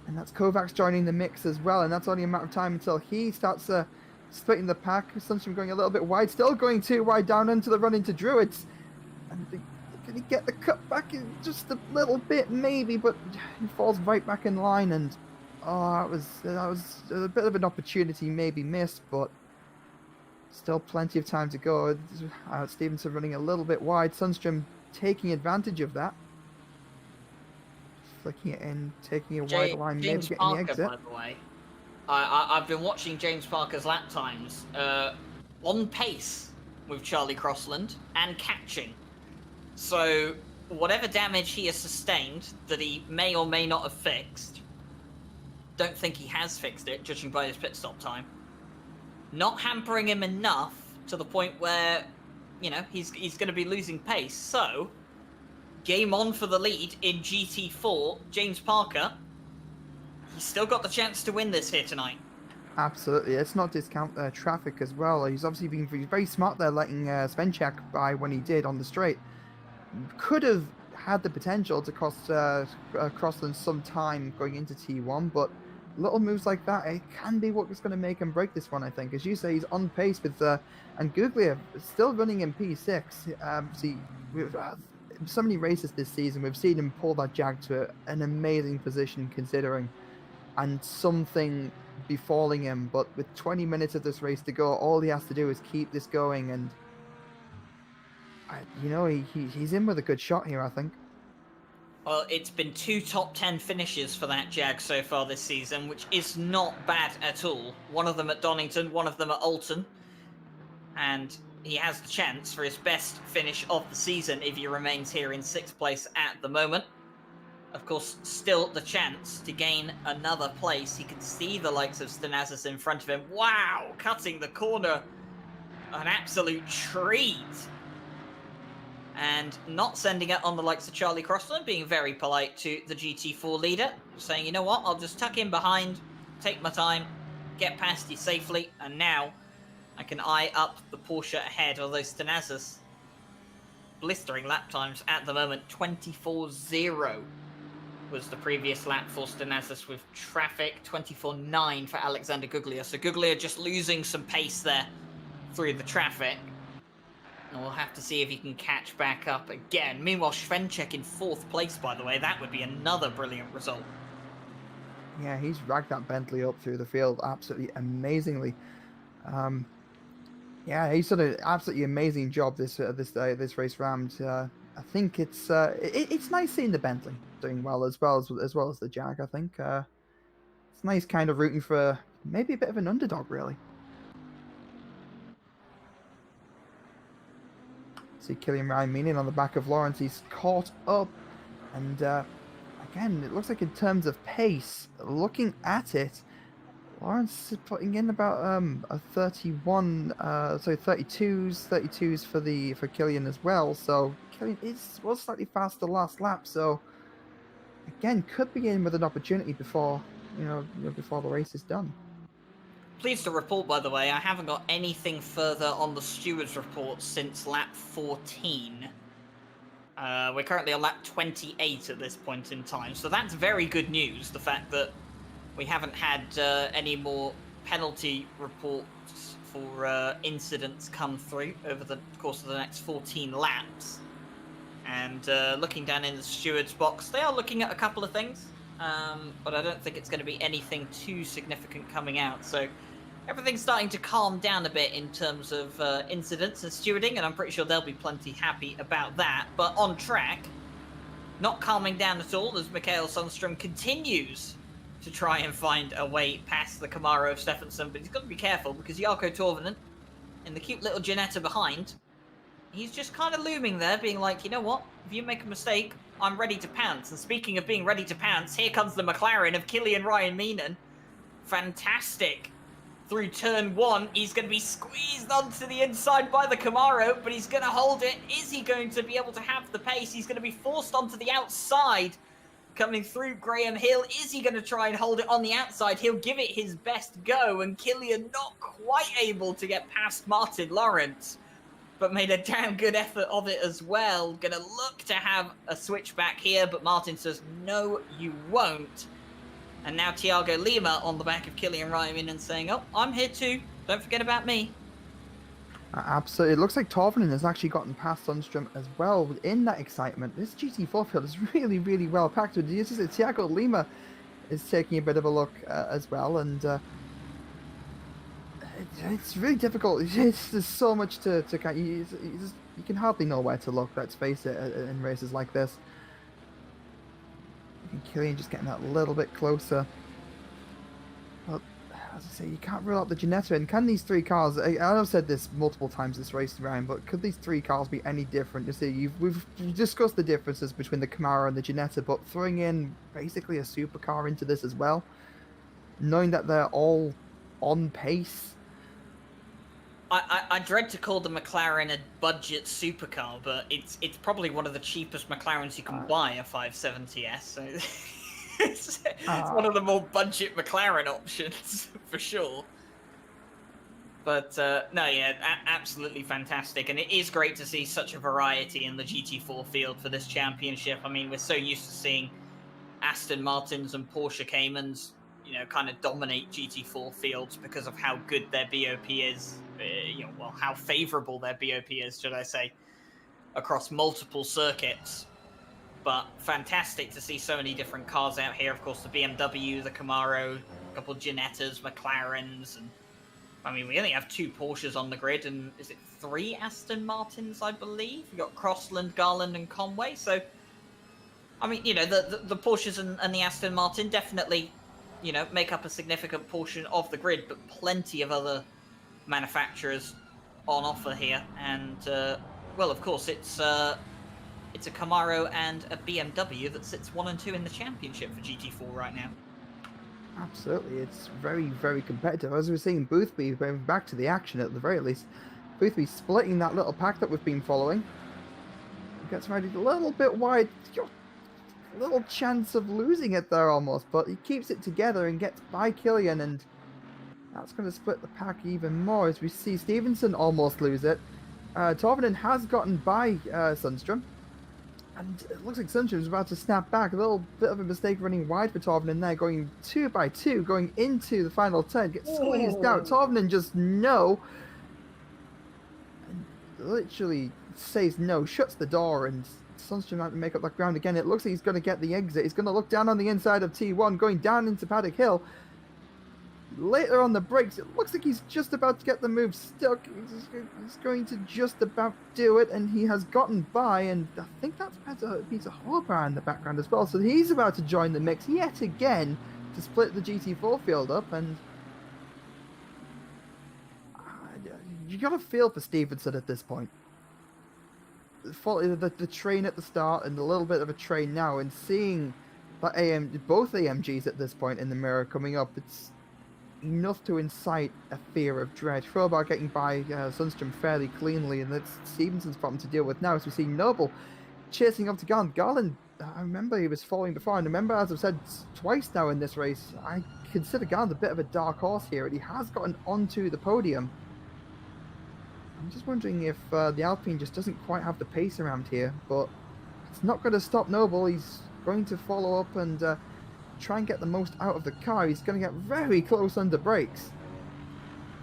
And that's Kovacs joining the mix as well, and that's only a matter of time until he starts splitting the pack. Sundström going a little bit wide, still going too wide down into the run into Druids. And can he get the cut back in just a little bit, maybe, but he falls right back in line, and that was a bit of an opportunity maybe missed, but still plenty of time to go. Stevenson running a little bit wide, Sundström taking advantage of that. Flicking it in, taking a wide line, maybe getting the exit. By the way, I've been watching James Parker's lap times on pace with Charlie Crossland and catching. So whatever damage he has sustained that he may or may not have fixed, don't think he has fixed it, judging by his pit stop time. Not hampering him enough to the point where, he's going to be losing pace. So game on for the lead in GT4. James Parker, he's still got the chance to win this here tonight. Absolutely. Let's not discount traffic as well. He's obviously been very smart there, letting Svenchak by when he did on the straight. Could have had the potential to cost Crossland some time going into T1, but little moves like that, it can be what is going to make him break this one, I think. As you say, he's on pace with and Guglia still running in P6. We've so many races this season, we've seen him pull that Jag to an amazing position considering, and something befalling him. But with 20 minutes of this race to go, all he has to do is keep this going, and he's in with a good shot here, I think. Well, it's been 2 top 10 finishes for that Jag so far this season, which is not bad at all. One of them at Donington, one of them at Alton. And he has the chance for his best finish of the season if he remains here in 6th place at the moment. Of course, still the chance to gain another place. He can see the likes of Stenazas in front of him. Wow, cutting the corner. An absolute treat. And not sending it on the likes of Charlie Crossland, being very polite to the GT4 leader, saying, you know what, I'll just tuck in behind, take my time, get past you safely, and now I can eye up the Porsche ahead, although Stenazas, blistering lap times at the moment. 24.0 was the previous lap for Stenazas with traffic, 24.9 for Alexander Guglia. So Guglia just losing some pace there through the traffic. And we'll have to see if he can catch back up again. Meanwhile, Svenchak in 4th place, by the way. That would be another brilliant result. Yeah, he's racked that Bentley up through the field absolutely amazingly. Yeah, he's done an absolutely amazing job this race round. I think it's nice seeing the Bentley doing well as well as the Jag. I think It's nice kind of rooting for maybe a bit of an underdog, really. See Killian Ryan meaning on the back of Lawrence. He's caught up. And again, it looks like in terms of pace, looking at it, Lawrence is putting in about a 31, so 32s for Killian as well. So Killian was slightly faster last lap. So again, could be in with an opportunity before before the race is done. Pleased to report, by the way, I haven't got anything further on the stewards report since lap 14. We're currently on lap 28 at this point in time, so that's very good news, the fact that we haven't had any more penalty reports for incidents come through over the course of the next 14 laps. And looking down in the stewards box, they are looking at a couple of things, but I don't think it's going to be anything too significant coming out, so everything's starting to calm down a bit in terms of incidents and stewarding, and I'm pretty sure they'll be plenty happy about that. But on track, not calming down at all as Mikael Sundström continues to try and find a way past the Camaro of Stephenson, but he's got to be careful because Jarkko Torvinen and the cute little Ginetta behind, he's just kind of looming there, being like, you know what, if you make a mistake, I'm ready to pounce. And speaking of being ready to pounce, here comes the McLaren of Killian Ryan Meenan. Fantastic. Through turn 1, he's going to be squeezed onto the inside by the Camaro, but he's going to hold it. Is he going to be able to have the pace? He's going to be forced onto the outside, coming through Graham Hill. Is he going to try and hold it on the outside? He'll give it his best go, and Killian not quite able to get past Martin Lawrence, but made a damn good effort of it as well. Going to look to have a switchback here, but Martin says, no, you won't. And now Thiago Lima on the back of Killian Ryan and saying, oh, I'm here too. Don't forget about me. Absolutely. It looks like Torvinen has actually gotten past Sundström as well in that excitement. This GT4 field is really, really well packed. Thiago Lima is taking a bit of a look as well. And it's really difficult. There's so much to kind of, you can hardly know where to look, let's face it, in races like this. And Killian just getting that little bit closer. But as I say, you can't rule out the Ginetta. And can these three cars? I've said this multiple times this race around, but could these three cars be any different? You see, we've discussed the differences between the Camaro and the Ginetta, but throwing in basically a supercar into this as well, knowing that they're all on pace. I dread to call the McLaren a budget supercar, but it's probably one of the cheapest McLarens you can buy, a 570S. So it's one of the more budget McLaren options for sure. But no, yeah, absolutely fantastic, and it is great to see such a variety in the GT4 field for this championship. I mean, we're so used to seeing Aston Martins and Porsche Caymans, you know, kind of dominate GT4 fields because of how good their BOP is, well, how favorable their BOP is, should I say, across multiple circuits. But fantastic to see so many different cars out here. Of course, the BMW, the Camaro, a couple of Ginettas, McLarens, and I mean, we only have 2 Porsches on the grid, and is it 3 Aston Martins, I believe? We've got Crossland, Garland, and Conway. So, I mean, you know, the Porsches and the Aston Martin definitely, you know, make up a significant portion of the grid, but plenty of other manufacturers on offer here. And, well, of course, it's a Camaro and a BMW that sits 1 and 2 in the championship for GT4 right now. Absolutely, it's very, very competitive. As we were seeing, Boothby going back to the action at the very least. Boothby splitting that little pack that we've been following. Gets ready a little bit wide. Little chance of losing it there almost, but he keeps it together and gets by Killian, and that's going to split the pack even more as we see Stevenson almost lose it. Torvinen has gotten by Sundström, and it looks like Sundström is about to snap back. A little bit of a mistake running wide for Torvinen there, going 2 by 2, going into the final turn, gets squeezed out. Torvinen just no, and literally says no, shuts the door, and Sundström had to make up that ground again. It looks like he's going to get the exit. He's going to look down on the inside of T1, going down into Paddock Hill. Later on the brakes, it looks like he's just about to get the move stuck. He's going to just about do it, and he has gotten by, and I think that's Peter Horber in the background as well. So he's about to join the mix yet again. to split the GT4 field up, and you got to feel for Stevenson at this point. The train at the start and a little bit of a train now, and seeing that both AMGs at this point in the mirror coming up, it's enough to incite a fear of dread. Crowbar getting by Sundstrom fairly cleanly, and that's Stevenson's problem to deal with now, as we see Noble chasing up to Garland. Garland, I remember he was following before, and remember, as I've said twice now in this race, I consider Garland a bit of a dark horse here, and he has gotten onto the podium. I'm just wondering if the Alpine just doesn't quite have the pace around here, but it's not going to stop Noble. He's going to follow up and try and get the most out of the car. He's going to get very close under brakes.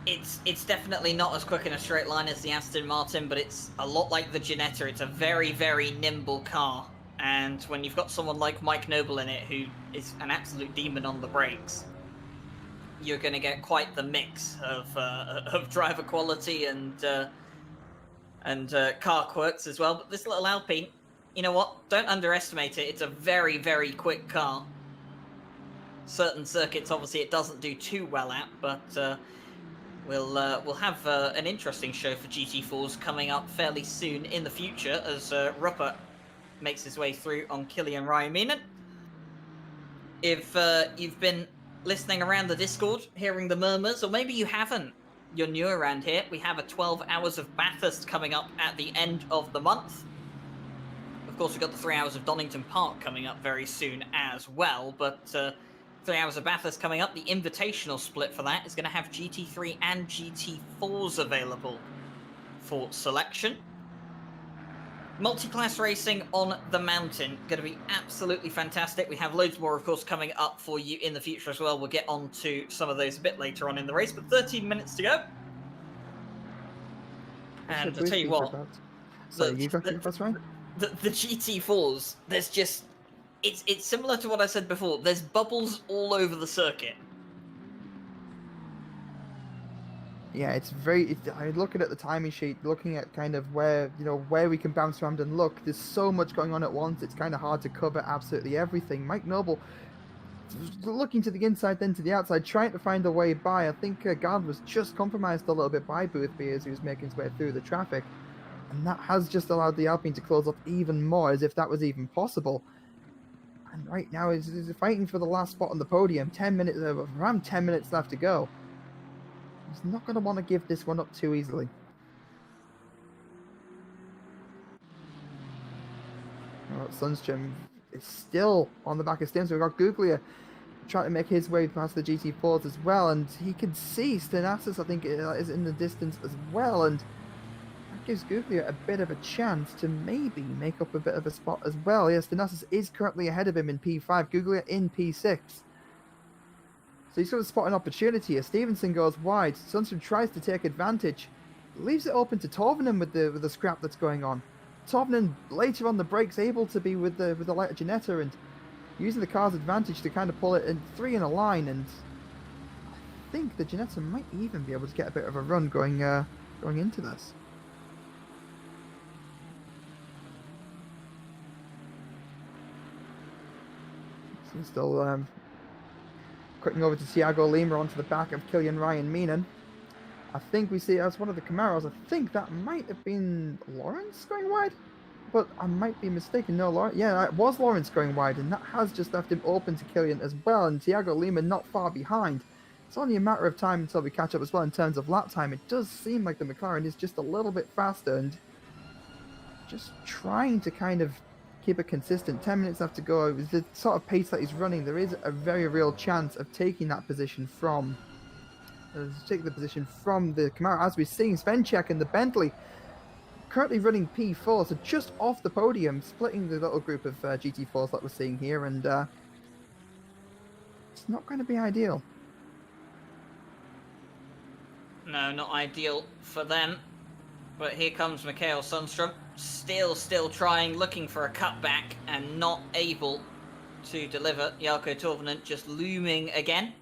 It's definitely not as quick in a straight line as the Aston Martin, but it's a lot like the Ginetta. It's a very, very nimble car. And when you've got someone like Mike Noble in it, who is an absolute demon on the brakes, you're going to get quite the mix of driver quality and car quirks as well. But this little Alpine, you know what? Don't underestimate it. It's a very, very quick car. Certain circuits, obviously, it doesn't do too well at, but we'll have an interesting show for GT4s coming up fairly soon in the future as Rupert makes his way through on Killian Raiminen. If you've been listening around the Discord, hearing the murmurs, or maybe you haven't, you're new around here, we have a 12 hours of Bathurst coming up at the end of the month. Of course, we've got the 3 hours of Donington Park coming up very soon as well, but 3 hours of Bathurst coming up. The invitational split for that is going to have GT3 and GT4s available for selection. Multi-class racing on the mountain, going to be absolutely fantastic. We have loads more, of course, coming up for you in the future as well. We'll get on to some of those a bit later on in the race, but 13 minutes to go. And I'll tell you what, the GT4s, there's just, it's similar to what I said before. There's bubbles all over the circuit. Yeah, it's very. I looking at the timing sheet, looking at kind of where we can bounce around and look. There's so much going on at once. It's kind of hard to cover absolutely everything. Mike Noble looking to the inside, then to the outside, trying to find a way by. I think Garland was just compromised a little bit by Boothby as he was making his way through the traffic, and that has just allowed the Alpine to close up even more, as if that was even possible. And right now he's fighting for the last spot on the podium. 10 minutes, around 10 minutes left to go. He's not going to want to give this one up too easily. Oh, Sundstrom is still on the back of Stevenson. We've got Guglia trying to make his way past the GT4s as well, and he can see Stenassis, I think, is in the distance as well, and that gives Guglia a bit of a chance to maybe make up a bit of a spot as well. Yes, Stenassis is currently ahead of him in P5, Guglia in P6. So he's got to spot an opportunity here. Stevenson goes wide. Sundstrom tries to take advantage. Leaves it open to Torvinen with the scrap that's going on. Torvinen later on the brakes able to be with the lighter Ginetta and using the car's advantage to kind of pull it in 3 in a line, and I think the Ginetta might even be able to get a bit of a run going into this. So still clicking over to Thiago Lima onto the back of Killian Raiminen. I think we see as one of the Camaros. I think that might have been Lawrence going wide, but I might be mistaken. No, Lawrence. Yeah, it was Lawrence going wide, and that has just left him open to Killian as well. And Thiago Lima not far behind. It's only a matter of time until we catch up as well in terms of lap time. It does seem like the McLaren is just a little bit faster and just trying to kind of keep it consistent. 10 minutes left to go. With the sort of pace that he's running, there is a very real chance of taking that position from the Camaro. As we're seeing, Svenchek and the Bentley currently running P4, so just off the podium, splitting the little group of GT4s that we're seeing here, and it's not going to be ideal. No, not ideal for them. But here comes Mikael Sundstrom, still trying, looking for a cutback, and not able to deliver. Jarkko Torvinen just looming again.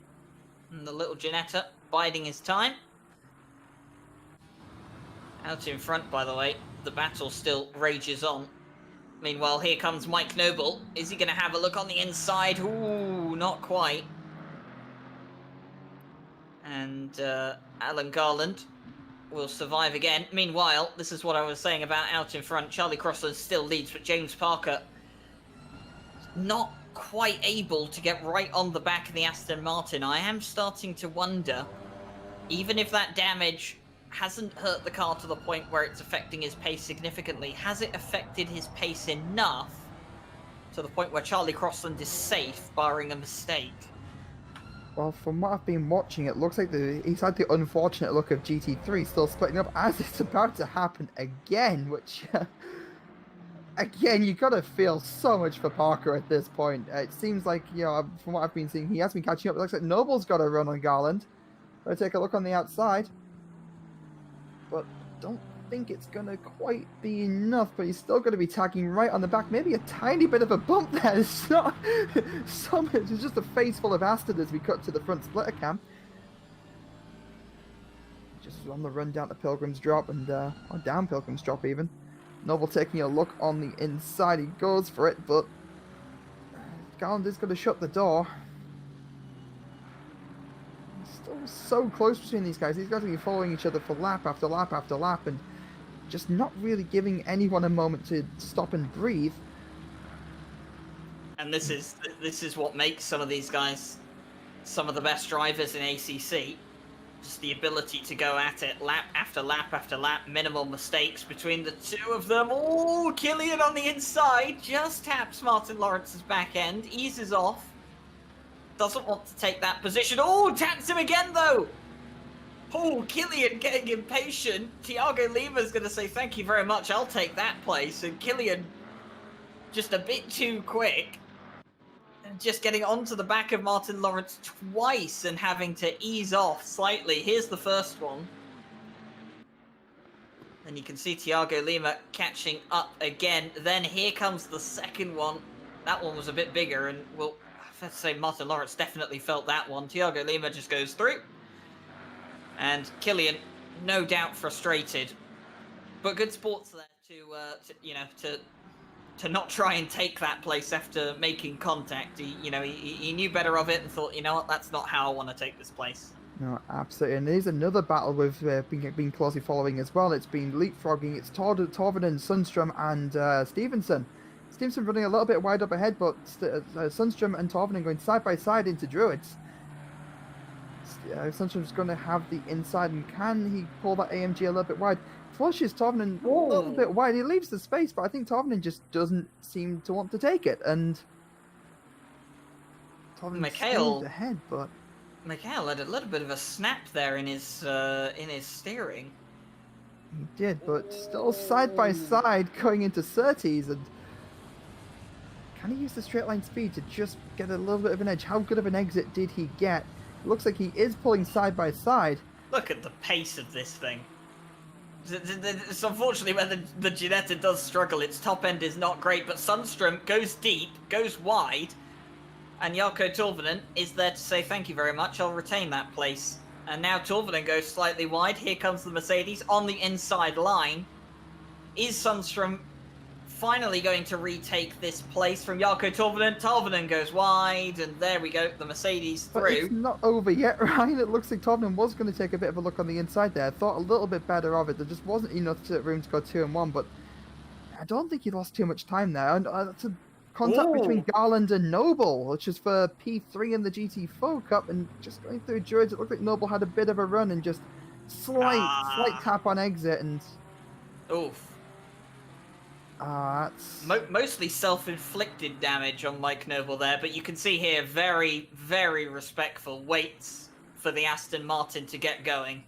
And the little Ginetta biding his time. Out in front, by the way, the battle still rages on. Meanwhile, here comes Mike Noble. Is he going to have a look on the inside? Ooh, not quite. And Alan Garland will survive again. Meanwhile, this is what I was saying about out in front. Charlie Crossland still leads, but James Parker not quite able to get right on the back of the Aston Martin. I am starting to wonder, even if that damage hasn't hurt the car to the point where it's affecting his pace significantly, has it affected his pace enough to the point where Charlie Crossland is safe, barring a mistake? Well, from what I've been watching, it looks like he's had the unfortunate look of GT3 still splitting up as it's about to happen again, which, again, you got to feel so much for Parker at this point. It seems like, you know, from what I've been seeing, he has been catching up. It looks like Noble's got a run on Garland. Let's take a look on the outside. But don't think it's going to quite be enough, but he's still going to be tagging right on the back. Maybe a tiny bit of a bump there. It's not so much. It's just a face full of Aston as we cut to the front splitter cam. Just on the run down to Pilgrim's Drop and or down Pilgrim's Drop even. Noble taking a look on the inside. He goes for it, but Garland is going to shut the door. Still so close between these guys. These guys are following each other for lap after lap after lap and just not really giving anyone a moment to stop and breathe. And this is what makes some of these guys some of the best drivers in ACC. Just the ability to go at it lap after lap after lap, minimal mistakes between the two of them. Oh, Killian on the inside just taps Martin Lawrence's back end, eases off. Doesn't want to take that position. Oh, taps him again though. Oh, Killian getting impatient. Thiago Lima's going to say, thank you very much, I'll take that place. And Killian just a bit too quick. And just getting onto the back of Martin Lawrence twice and having to ease off slightly. Here's the first one. And you can see Thiago Lima catching up again. Then here comes the second one. That one was a bit bigger, and well, I have to say Martin Lawrence definitely felt that one. Thiago Lima just goes through. And Killian, no doubt frustrated, but good sports there to not try and take that place after making contact. He knew better of it and thought, you know what, that's not how I want to take this place. No, absolutely. And there's another battle we've been closely following as well. It's been leapfrogging. It's Torvinen, Sundstrom, and Stevenson. Stevenson running a little bit wide up ahead, but Sundstrom and Torvinen going side by side into Druids. Sundstrom's going to have the inside, and can he pull that AMG a little bit wide? Flushes Torvinen a little bit wide. He leaves the space, but I think Torvinen just doesn't seem to want to take it. And Torvinen stays ahead, but Mikhail had a little bit of a snap there in his steering. He did, but still side by side going into Surtees, and can he use the straight line speed to just get a little bit of an edge? How good of an exit did he get? It looks like he is pulling side by side. Look at the pace of this thing. It's unfortunately where the Ginetta does struggle. Its top end is not great, but Sundstrom goes deep, goes wide, and Jarkko Torvinen is there to say thank you very much, I'll retain that place. And now Torvinen goes slightly wide. Here comes the Mercedes on the inside line. Is Sundstrom finally going to retake this place from Jarkko Torvinen? Torvinen goes wide, and there we go, the Mercedes through. But it's not over yet, Ryan. It looks like Torvinen was going to take a bit of a look on the inside there. Thought a little bit better of it. There just wasn't enough room to go 2 and 1, but I don't think he lost too much time there. And it's a contact between Garland and Noble, which is for P3 in the GT4 Cup, and just going through Druids, it looked like Noble had a bit of a run and just slight tap on exit, and oof. That's mostly self-inflicted damage on Mike Noble there, but you can see here, very, very respectful, waits for the Aston Martin to get going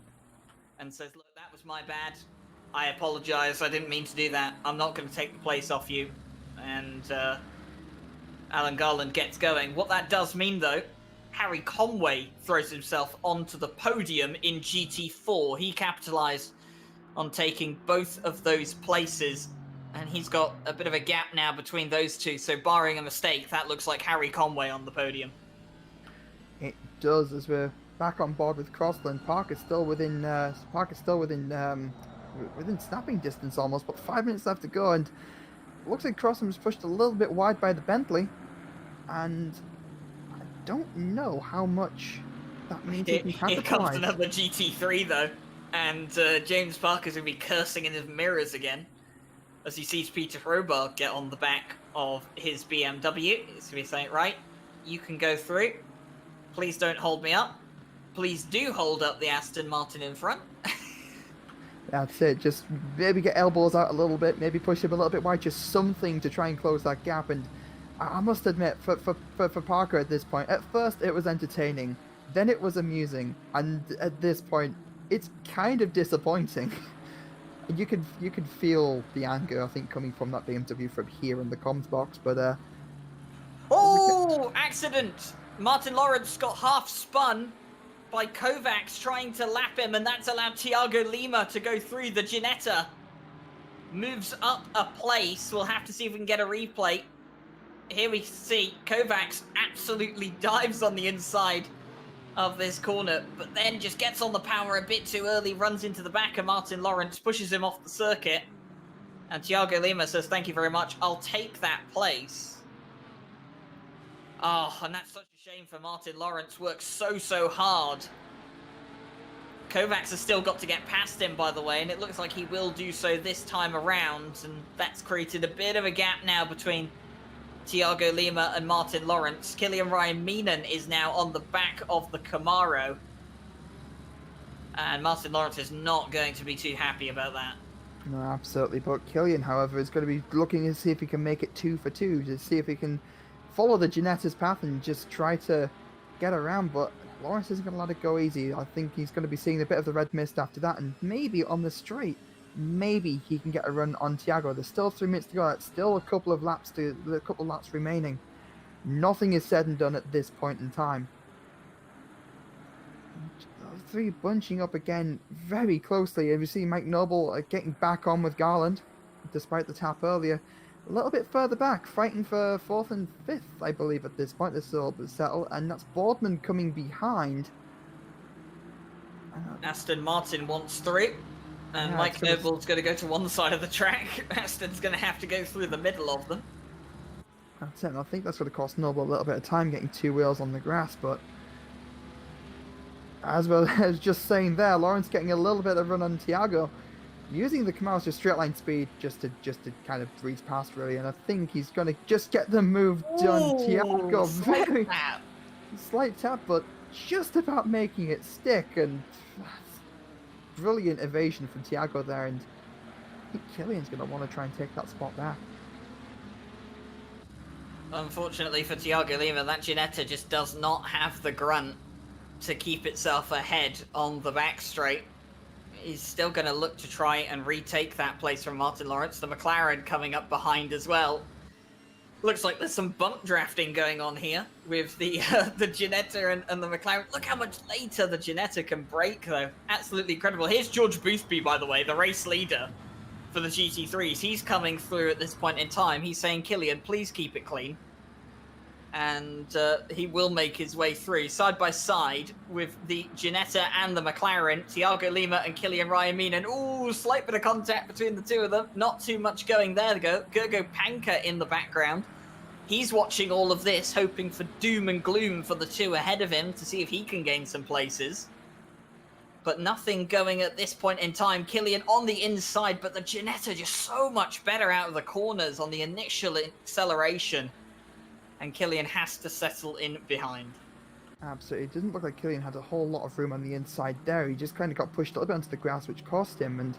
and says, look, that was my bad. I apologise, I didn't mean to do that. I'm not going to take the place off you. And Alan Garland gets going. What that does mean, though, Harry Conway throws himself onto the podium in GT4. He capitalised on taking both of those places, and he's got a bit of a gap now between those two. So barring a mistake, that looks like Harry Conway on the podium. It does, as we're back on board with Crossland. Park is still within within snapping distance almost, but 5 minutes left to go, and it looks like Crossland's pushed a little bit wide by the Bentley, and I don't know how much That means he can Here comes capitalise. another GT3 though, and James Parker's gonna be cursing in his mirrors again as he sees Peter Hrobar get on the back of his BMW. He's gonna be saying, right, you can go through. Please don't hold me up. Please do hold up the Aston Martin in front. That's it. Just maybe get elbows out a little bit, maybe push him a little bit wide, just something to try and close that gap. And I must admit, for Parker at this point, at first it was entertaining, then it was amusing, and at this point, it's kind of disappointing. You can feel the anger, I think, coming from that BMW from here in the comms box. But oh, accident! Martin Lawrence got half spun by Kovacs trying to lap him, and that's allowed Thiago Lima to go through. The Ginetta moves up a place. We'll have to see if we can get a replay. Here we see Kovacs absolutely dives on the inside of this corner, but then just gets on the power a bit too early, runs into the back of Martin Lawrence, pushes him off the circuit, and Thiago Lima says, thank you very much, I'll take that place. Oh, and that's such a shame for Martin Lawrence, worked so hard. Kovacs has still got to get past him, by the way, and it looks like he will do so this time around, and that's created a bit of a gap now between Thiago Lima and Martin Lawrence. Killian Ryan Meenan is now on the back of the Camaro, and Martin Lawrence is not going to be too happy about that. no, absolutely. But Killian, however, is going to be looking to see if he can make it 2 for 2, to see if he can follow the Ginetta's path and just try to get around. But Lawrence isn't going to let it go easy. I think he's going to be seeing a bit of the red mist after that, and maybe on the straight, maybe he can get a run on Thiago. There's still 3 minutes to go. That's still a couple of laps remaining. Nothing is said and done at this point in time. Those 3 bunching up again very closely. And we see Mike Noble getting back on with Garland, despite the tap earlier. A little bit further back, fighting for 4th and 5th, I believe, at this point. This is all but settled, and that's Boardman coming behind. Aston Martin wants through. And Yeah, Mike Noble's going to go to one side of the track. Aston's going to have to go through the middle of them. That's it. And I think that's going to cost Noble a little bit of time getting 2 wheels on the grass. But as well as just saying there, Lawrence getting a little bit of run on Thiago, using the Camaro's just straight line speed just to kind of breeze past really. And I think he's going to just get the move done. Thiago, very slight tap, but just about making it stick. And brilliant evasion from Thiago there, and I think Killian's going to want to try and take that spot back. Unfortunately for Thiago Lima, that Ginetta just does not have the grunt to keep itself ahead on the back straight. He's still going to look to try and retake that place from Martin Lawrence. The McLaren coming up behind as well. Looks like there's some bump drafting going on here with the Ginetta and the McLaren. Look how much later the Ginetta can brake, though. Absolutely incredible. Here's George Boothby, by the way, the race leader for the GT3s. He's coming through at this point in time. He's saying, Killian, please keep it clean. And he will make his way through, side by side with the Ginetta and the McLaren. Thiago Lima and Killian Ryan Meenan. Ooh, slight bit of contact between the two of them. Not too much going there to go. Gergo Panka in the background. He's watching all of this, hoping for doom and gloom for the 2 ahead of him to see if he can gain some places. But nothing going at this point in time. Killian on the inside, but the Ginetta just so much better out of the corners on the initial acceleration. And Killian has to settle in behind. Absolutely. It didn't look like Killian had a whole lot of room on the inside there. He just kind of got pushed a little bit onto the grass, which cost him. And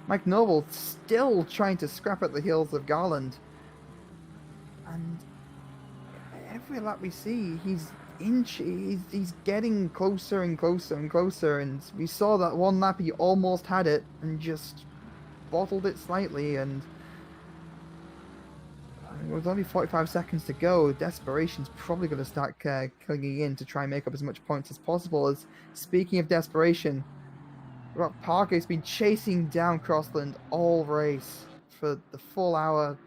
Mike Noble still trying to scrap at the heels of Garland. And every lap we see, he's getting closer and closer and closer. And we saw that one lap he almost had it and just bottled it slightly. And with only 45 seconds to go, desperation's probably going to start clinging in to try and make up as much points as possible. As speaking of desperation, Rob Parker's been chasing down Crossland all race for the full hour.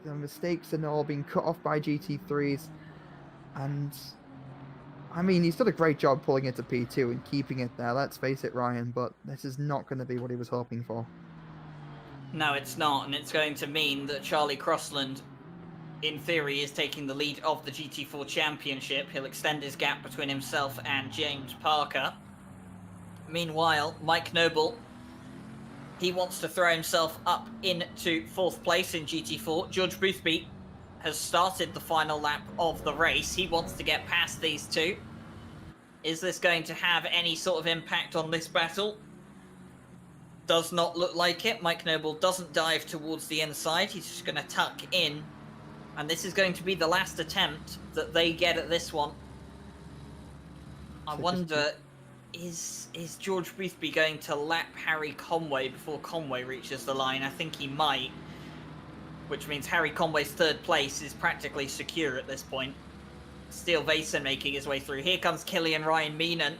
The mistakes and all being cut off by GT3s, and I mean, he's done a great job pulling it to P2 and keeping it there. Let's face it, Ryan, but this is not going to be what he was hoping for. No, it's not, and it's going to mean that Charlie Crossland in theory, is taking the lead of the GT4 Championship. He'll extend his gap between himself and James Parker. Meanwhile, Mike Noble, he wants to throw himself up into 4th place in GT4. George Boothby has started the final lap of the race. He wants to get past these two. Is this going to have any sort of impact on this battle? Does not look like it. Mike Noble doesn't dive towards the inside. He's just going to tuck in. And this is going to be the last attempt that they get at this one. I wonder, is George Boothby going to lap Harry Conway before Conway reaches the line? I think he might. Which means Harry Conway's 3rd place is practically secure at this point. Steele Vason making his way through. Here comes Killian Ryan Meenan.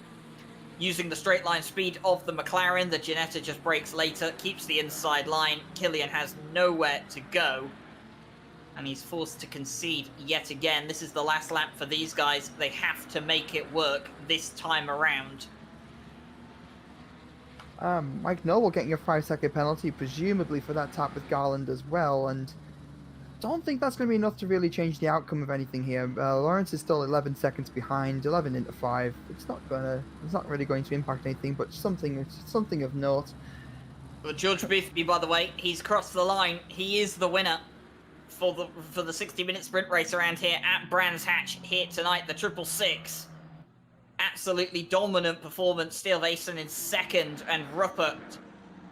Using the straight line speed of the McLaren, the Ginetta just brakes later, keeps the inside line. Killian has nowhere to go. And he's forced to concede yet again. This is the last lap for these guys. They have to make it work this time around. Mike Noble getting a 5-second penalty, presumably for that tap with Garland as well, and don't think that's going to be enough to really change the outcome of anything here. Lawrence is still 11 seconds behind, 11 into 5. It's not really going to impact anything, but something of note. Well, George Boothby, by the way, he's crossed the line. He is the winner for the 60-minute sprint race around here at Brands Hatch here tonight, the 666. Absolutely dominant performance. Steele Vason in 2nd, and Ruppert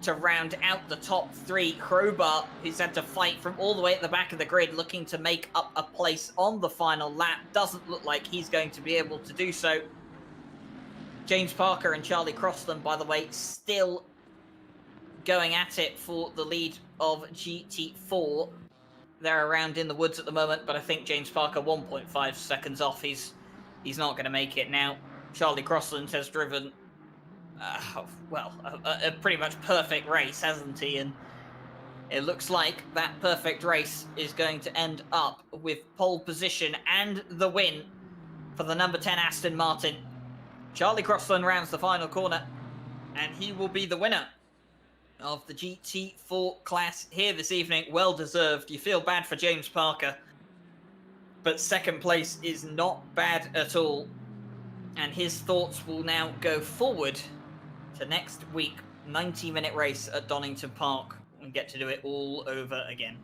to round out the top 3. Crowbar, who's had to fight from all the way at the back of the grid, looking to make up a place on the final lap. Doesn't look like he's going to be able to do so. James Parker and Charlie Crossland, by the way, still going at it for the lead of GT4. They're around in the woods at the moment, but I think James Parker 1.5 seconds off. He's not going to make it now. Charlie Crossland has driven, a pretty much perfect race, hasn't he? And it looks like that perfect race is going to end up with pole position and the win for the number 10 Aston Martin. Charlie Crossland rounds the final corner, and he will be the winner of the GT4 class here this evening. Well deserved. You feel bad for James Parker, but 2nd place is not bad at all. And his thoughts will now go forward to next week, 90-minute race at Donington Park, and get to do it all over again.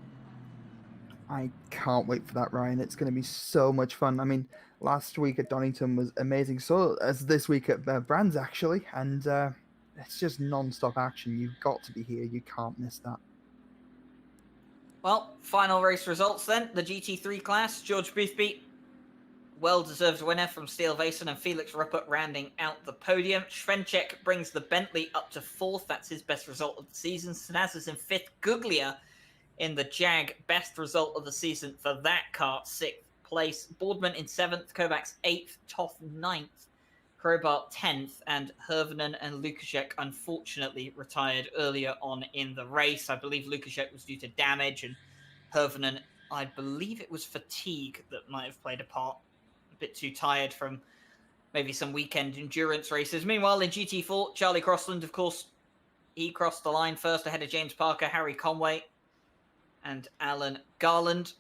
I can't wait for that, Ryan. It's going to be so much fun. I mean, last week at Donington was amazing, so as this week at Brands, actually, and it's just non-stop action. You've got to be here. You can't miss that. Well, final race results then. The GT3 class, George Boothby, well-deserved winner from Steele Vason and Felix Ruppert rounding out the podium. Svenček brings the Bentley up to 4th. That's his best result of the season. Snaz is in 5th. Guglia in the Jag, best result of the season for that car, 6th place. Boardman in 7th. Kovacs 8th. Toth 9th. Crowbar 10th. And Hervenen and Lukaszek unfortunately retired earlier on in the race. I believe Lukaszek was due to damage, and Hervenen, I believe it was fatigue that might have played a part. A bit too tired from maybe some weekend endurance races. Meanwhile, in GT4, Charlie Crossland, of course, he crossed the line first ahead of James Parker, Harry Conway, and Alan Garland,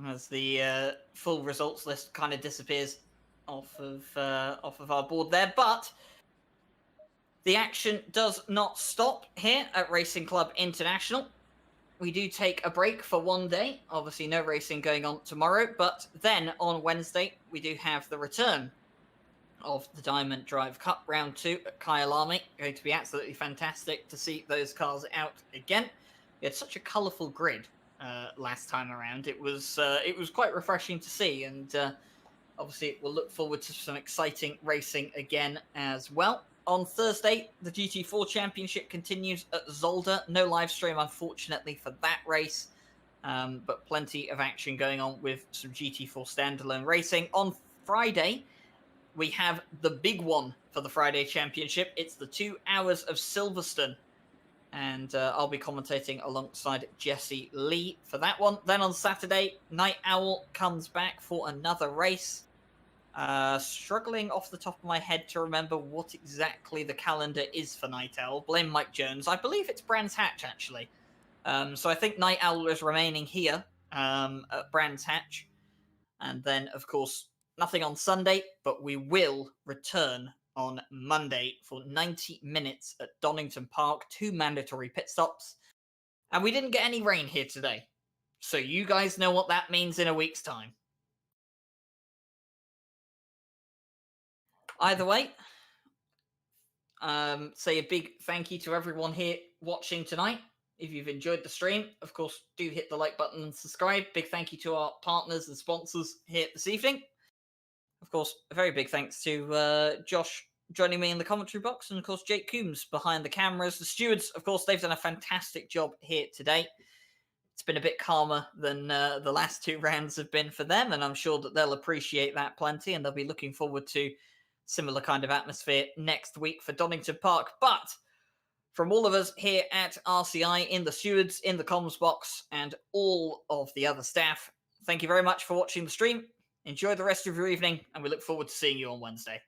as the full results list kind of disappears off of our board there. But the action does not stop here at Racing Club International. We do take a break for one day. Obviously, no racing going on tomorrow. But then on Wednesday, we do have the return of the Diamond Drive Cup Round 2 at Kyalami. Going to be absolutely fantastic to see those cars out again. We had such a colourful grid last time around. It was quite refreshing to see. And obviously, we'll look forward to some exciting racing again as well. On Thursday, the GT4 Championship continues at Zolder. No live stream, unfortunately, for that race, but plenty of action going on with some GT4 standalone racing. On Friday, we have the big one for the Friday Championship. It's the 2 hours of Silverstone, and I'll be commentating alongside Jesse Lee for that one. Then on Saturday, Night Owl comes back for another race. Struggling off the top of my head to remember what exactly the calendar is for Night Owl. Blame Mike Jones. I believe it's Brands Hatch, actually. So I think Night Owl is remaining here at Brands Hatch. And then, of course, nothing on Sunday, but we will return on Monday for 90 minutes at Donington Park, 2 mandatory pit stops. And we didn't get any rain here today. So you guys know what that means in a week's time. Either way, say a big thank you to everyone here watching tonight. If you've enjoyed the stream, of course, do hit the like button and subscribe. Big thank you to our partners and sponsors here this evening. Of course, a very big thanks to Josh joining me in the commentary box, and of course, Jake Coombs behind the cameras. The stewards, of course, they've done a fantastic job here today. It's been a bit calmer than the last 2 rounds have been for them, and I'm sure that they'll appreciate that plenty, and they'll be looking forward to similar kind of atmosphere next week for Donington Park. But from all of us here at RCI, in the stewards, in the comms box, and all of the other staff, thank you very much for watching the stream. Enjoy the rest of your evening, and we look forward to seeing you on Wednesday.